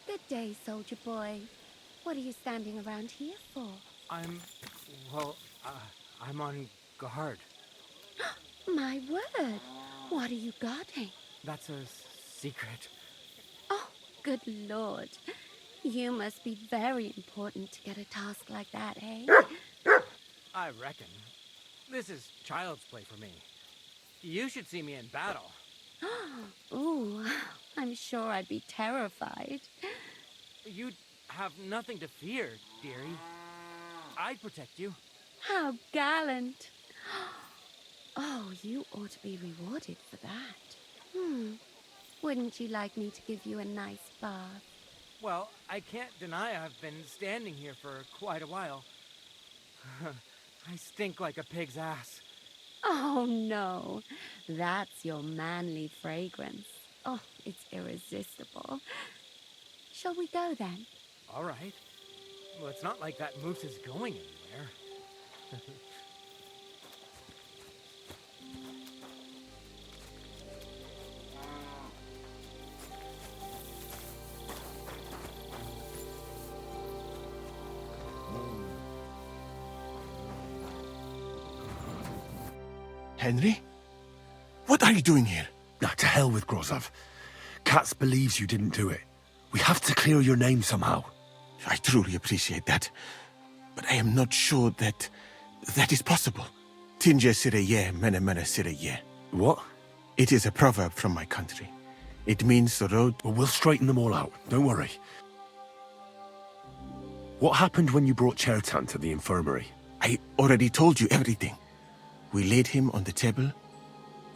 Good day, soldier boy. What are you standing around here for? I'm on guard. My word! What are you guarding? That's a secret. Oh, good lord. You must be very important to get a task like that, eh? I reckon. This is child's play for me. You should see me in battle. Ooh, I'm sure I'd be terrified. You'd have nothing to fear, dearie. I'd protect you. How gallant. Oh, you ought to be rewarded for that. Wouldn't you like me to give you a nice bath? Well, I can't deny I've been standing here for quite a while. I stink like a pig's ass. Oh, no. That's your manly fragrance. Oh, it's irresistible. Shall we go then? All right. Well, it's not like that moose is going anywhere. Henry? What are you doing here? Nah, to hell with Grozov. Katz believes you didn't do it. We have to clear your name somehow. I truly appreciate that. But I am not sure that is possible. Tinja sireye, mene mene sireye. What? It is a proverb from my country. It means the road... Well, we'll straighten them all out. Don't worry. What happened when you brought Chertan to the infirmary? I already told you everything. We laid him on the table.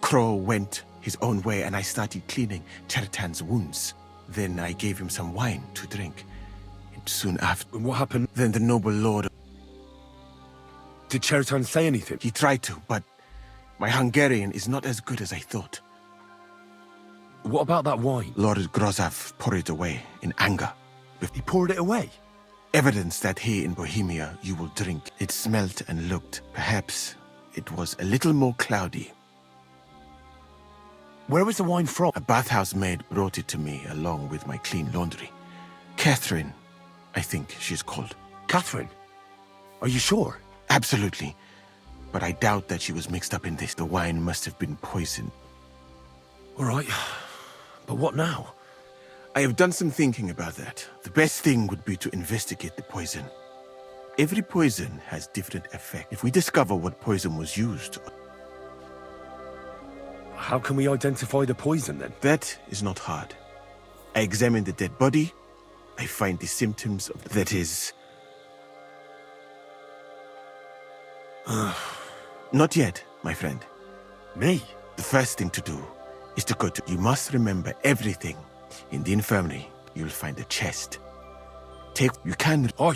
Crow went his own way and I started cleaning Chertan's wounds. Then I gave him some wine to drink. And soon after... And what happened? Then the noble lord... Did Chertan say anything? He tried to, but my Hungarian is not as good as I thought. What about that wine? Lord Grozov poured it away in anger. He poured it away? Evidence that here in Bohemia you will drink. It smelt and looked. Perhaps it was a little more cloudy. Where was the wine from? A bathhouse maid brought it to me along with my clean laundry. Catherine, I think she's called. Catherine? Are you sure? Absolutely. But I doubt that she was mixed up in this. The wine must have been poisoned. All right. But what now? I have done some thinking about that. The best thing would be to investigate the poison. Every poison has different effect. If we discover what poison was used... How can we identify the poison then? That is not hard. I examine the dead body. I find the symptoms of... That is... Not yet, my friend. Me? The first thing to do is to go to... You must remember everything. In the infirmary, you'll find a chest. You can... Oi!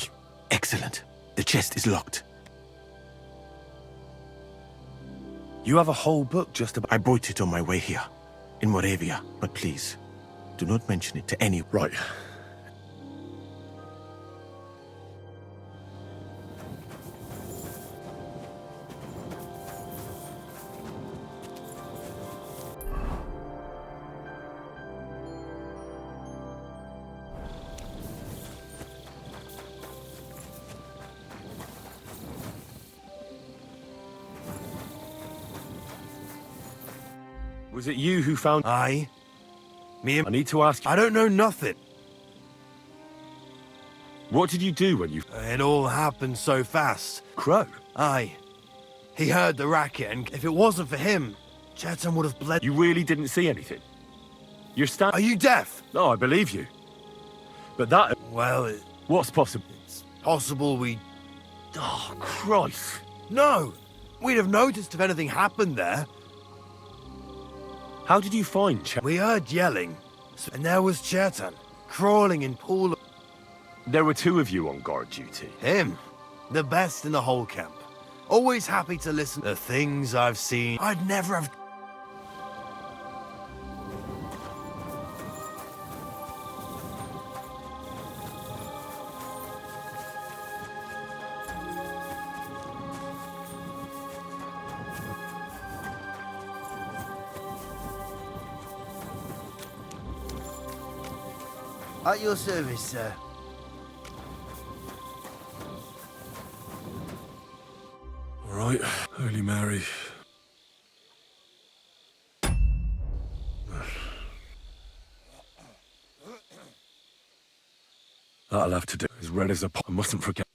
Excellent. The chest is locked. You have a whole book just about... I bought it on my way here, in Moravia. But please, Do not mention it to anyone. Right. Was it you who found... Aye. Me and... I need to ask you... I don't know nothing. What did you do when you... It all happened so fast. Crow? Aye. He heard the racket, and if it wasn't for him, Chetan would have bled... You really didn't see anything? You're stand... Are you deaf? No, I believe you. But that... Well, What's possible? It's possible we... Oh, Christ. No! We'd have noticed if anything happened there. How did you find Chetan? We heard yelling, and there was Chetan, crawling in pool... There were two of you on guard duty. Him. The best in the whole camp. Always happy to listen to the things I've seen. I'd never have... At your service, sir. All right, Holy Mary. That'll have to do. As red as a pot. I mustn't forget.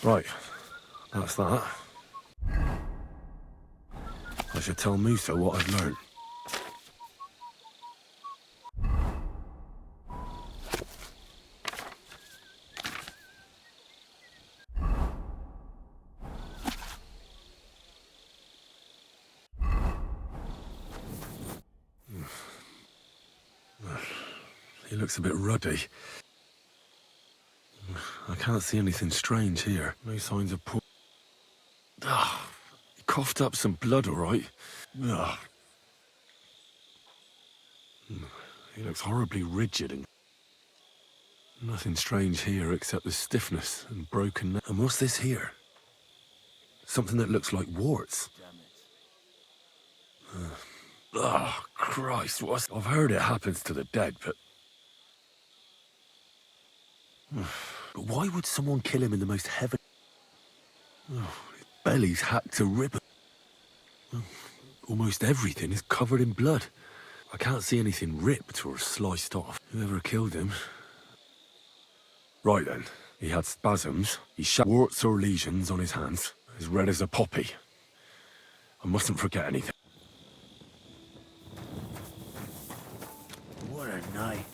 Right, that's that. I should tell Musa what I've learned. He looks a bit ruddy. I can't see anything strange here. No signs of poor... Ah, he coughed up some blood, all right. Ah. He looks horribly rigid and... Nothing strange here except the stiffness and broken... And what's this here? Something that looks like warts. Oh, Christ, what's... I've heard it happens to the dead, but... But why would someone kill him in the most heaven... Oh, his belly's hacked to ribbon. Almost everything is covered in blood. I can't see anything ripped or sliced off. Whoever killed him... Right then, he had spasms, he shot warts or lesions on his hands, as red as a poppy. I mustn't forget anything. What a night.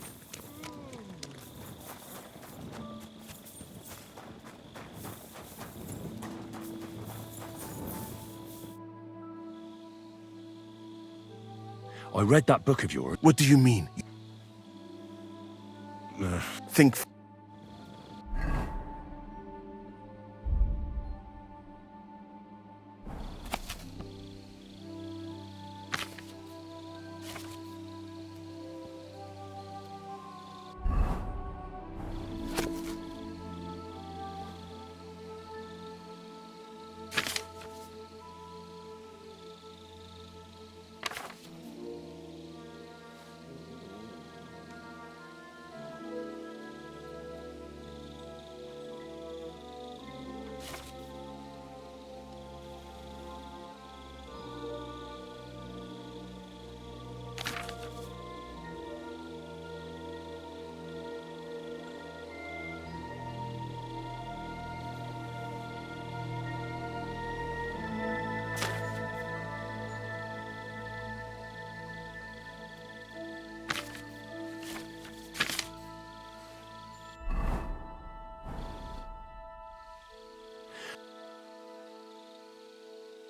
I read that book of yours. What do you mean? Think...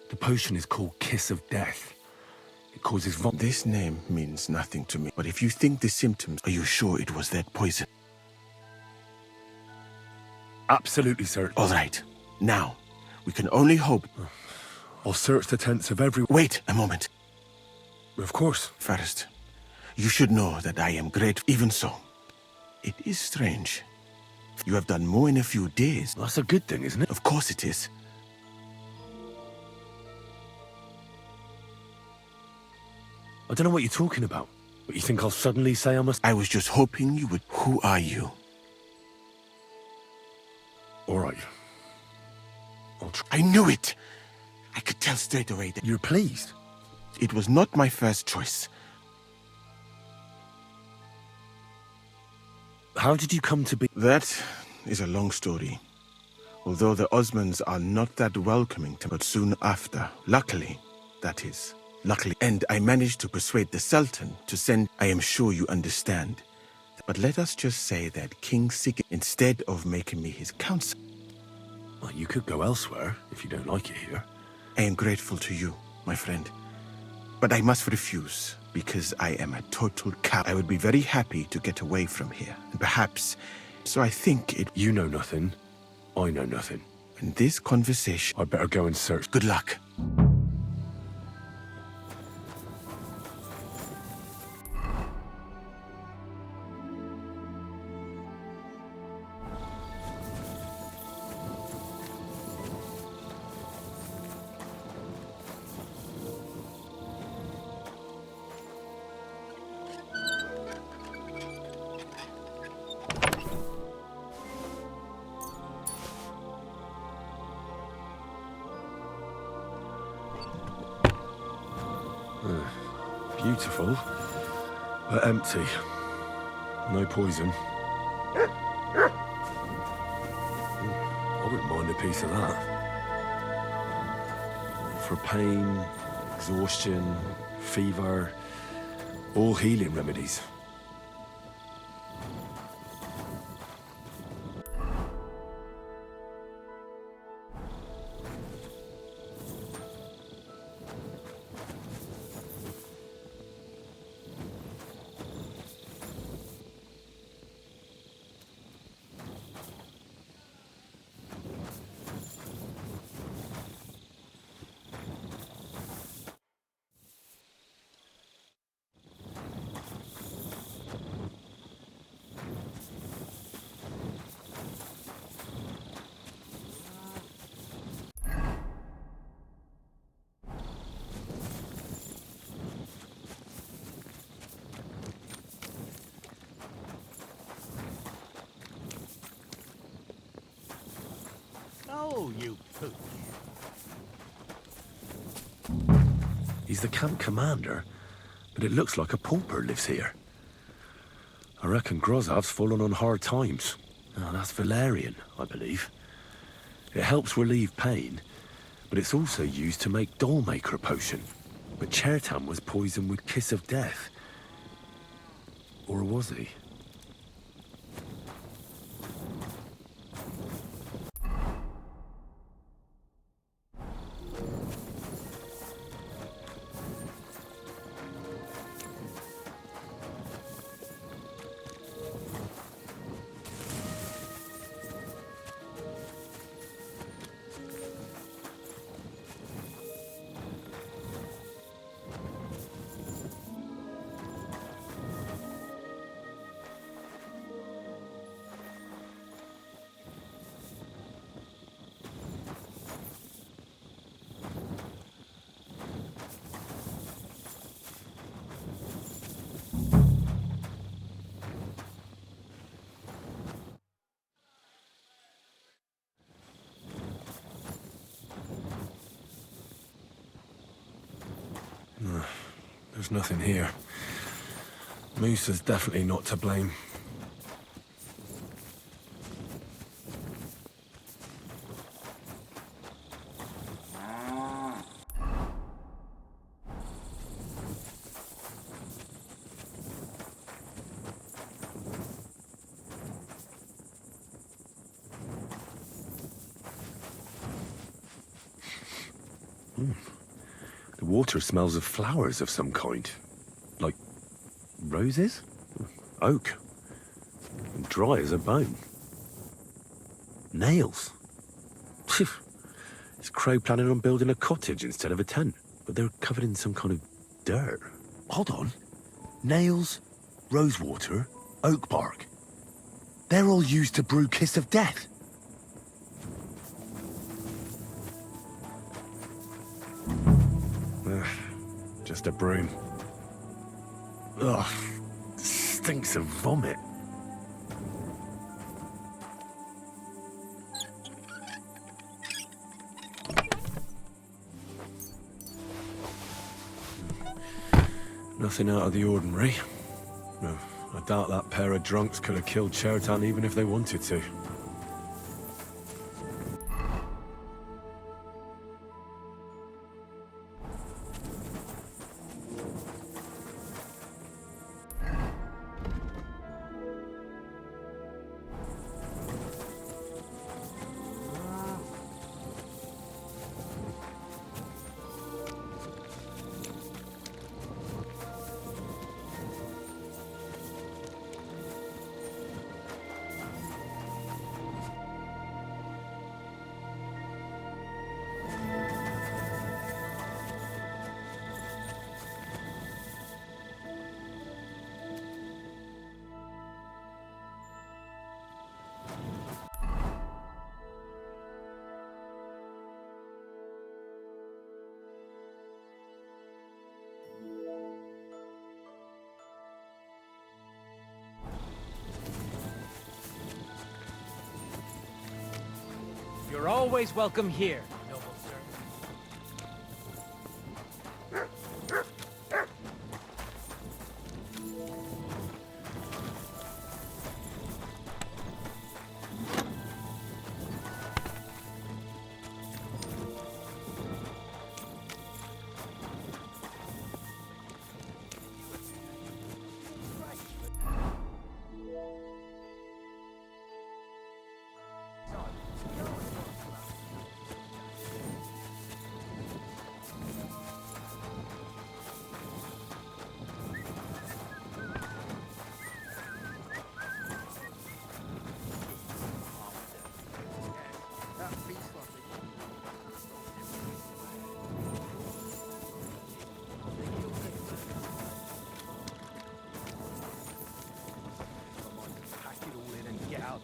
The potion is called Kiss of Death. It causes This name means nothing to me. But if you think the symptoms, are you sure it was that poison? Absolutely certain. All right. Now, we can only hope. I'll search the tents of every... Wait a moment. Of course. First, you should know that I am grateful. Even so, it is strange. You have done more in a few days. That's a good thing, isn't it? Of course it is. I don't know what you're talking about. But you think I'll suddenly say I must... I was just hoping you would... Who are you? All right. I knew it! I could tell straight away that... You're pleased? It was not my first choice. How did you come to be... That is a long story. Although the Osmans are not that welcoming to... But soon after, luckily, that is... Luckily, and I managed to persuade the Sultan to send... I am sure you understand. But let us just say that King Sigurd, instead of making me his counselor... Well, you could go elsewhere, if you don't like it here. I am grateful to you, my friend. But I must refuse, because I am a total cow. I would be very happy to get away from here. And perhaps... So I think it... You know nothing. I know nothing. And this conversation... I'd better go and search. Good luck. Beautiful, but empty. No poison. I wouldn't mind a piece of that. For pain, exhaustion, fever, all healing remedies. Oh, you pooch. He's the camp commander, but it looks like a pauper lives here. I reckon Grozav's fallen on hard times. Oh, that's valerian, I believe. It helps relieve pain, but it's also used to make Dollmaker potion. But Chertan was poisoned with Kiss of Death. Or was he? There's nothing here. Moose is definitely not to blame. The water smells of flowers of some kind. Like roses? Oak. And dry as a bone. Nails. Is Crow planning on building a cottage instead of a tent? But they're covered in some kind of dirt. Hold on. Nails, rosewater, oak bark. They're all used to brew Kiss of Death. Just a broom. Ugh. Stinks of vomit. Nothing out of the ordinary. No, I doubt that pair of drunks could have killed Chertan even if they wanted to. You're always welcome here, noble sir.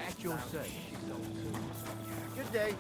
At your service. Good day.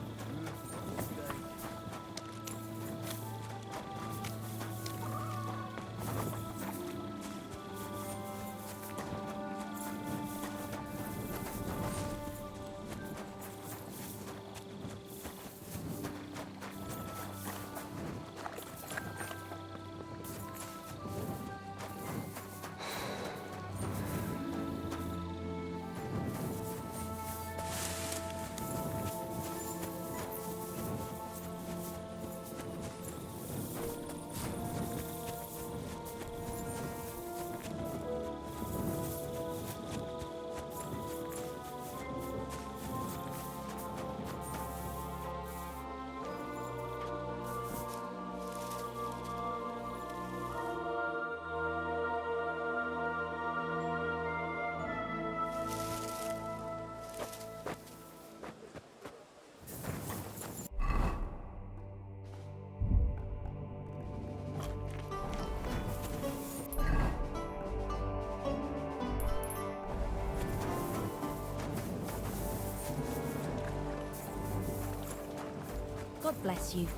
God bless you.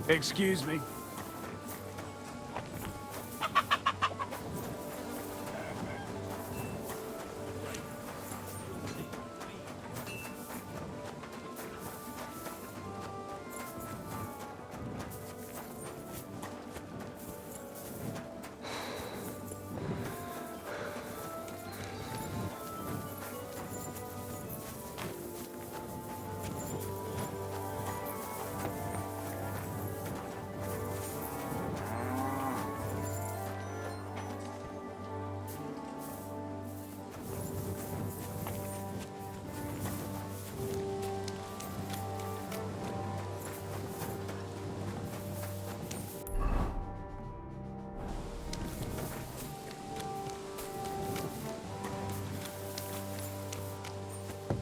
Excuse me.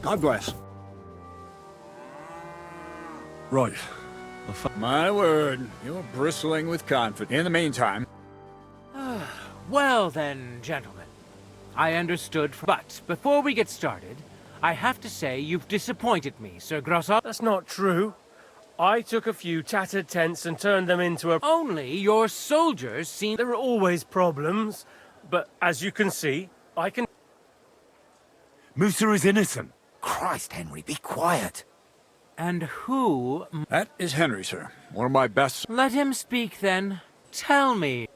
God bless. Right. My word, you're bristling with confidence. In the meantime... Well then, gentlemen. I understood, but before we get started, I have to say you've disappointed me, Sir Grossoff. That's not true. I took a few tattered tents and turned them into a... Only your soldiers seem... There are always problems, but as you can see, I can... Musa is innocent. Christ, Henry, be quiet. And who... That is Henry, sir. One of my best... Let him speak, then. Tell me.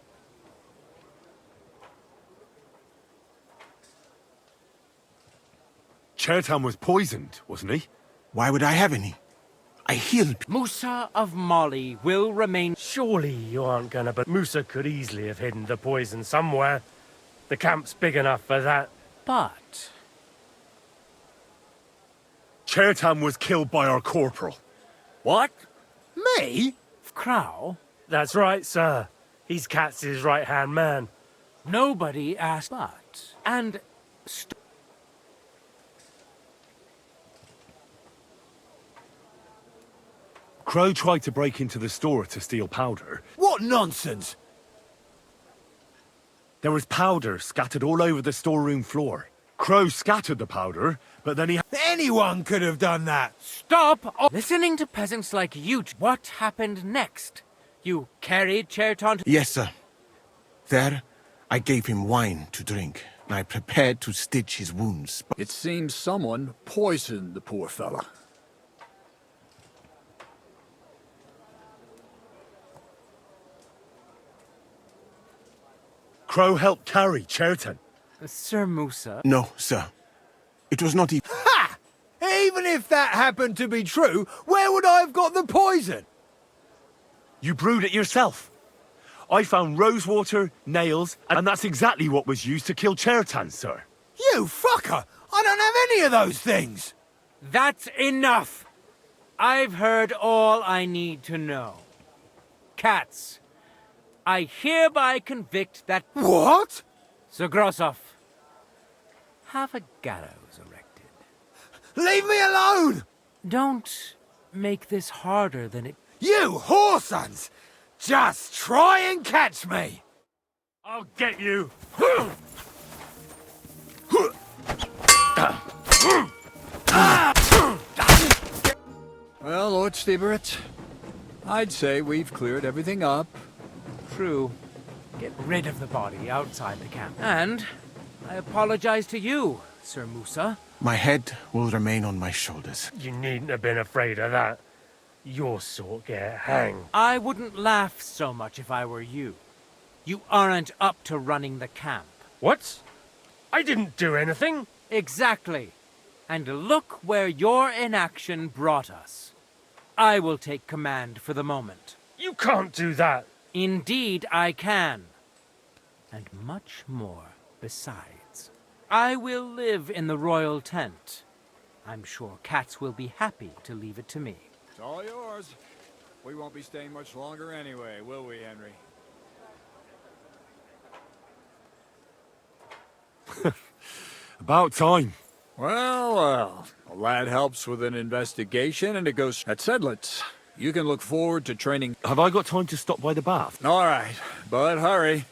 Chertan was poisoned, wasn't he? Why would I have any? I healed... Musa of Mali will remain... Surely you aren't gonna... But Musa could easily have hidden the poison somewhere. The camp's big enough for that. But... Chertan was killed by our corporal. What? Me? Crow? That's right, sir. He's Katz's right-hand man. Nobody asked but. And... Crow tried to break into the store to steal powder. What nonsense! There was powder scattered all over the storeroom floor. Crow scattered the powder, but then he... Anyone could have done that! Stop listening to peasants like you. What happened next? You carried Chertan to... Yes, sir. There, I gave him wine to drink, and I prepared to stitch his wounds. But It seems someone poisoned the poor fella. Crow helped carry Chertan. Sir Musa? No, sir. It was not even... Ha! Even if that happened to be true, where would I have got the poison? You brewed it yourself. I found rosewater, nails, and that's exactly what was used to kill Chertan, sir. You fucker! I don't have any of those things! That's enough! I've heard all I need to know. Katz, I hereby convict that... What? Sir Grossoff, have a gallows erected. Leave me alone! Don't make this harder than it... You whoresons! Just try and catch me! I'll get you! Well, Lord Stieberitz, I'd say we've cleared everything up. True. Get rid of the body outside the camp. And I apologize to you, Sir Musa. My head will remain on my shoulders. You needn't have been afraid of that. Your sort get hanged. I wouldn't laugh so much if I were you. You aren't up to running the camp. What? I didn't do anything. Exactly. And look where your inaction brought us. I will take command for the moment. You can't do that. Indeed, I can. And much more besides. I will live in the royal tent. I'm sure Katz will be happy to leave it to me. It's all yours. We won't be staying much longer anyway, will we, Henry? About time. Well, well. A lad helps with an investigation and it goes... At Sedlitz, you can look forward to training... Have I got time to stop by the bath? All right, but hurry.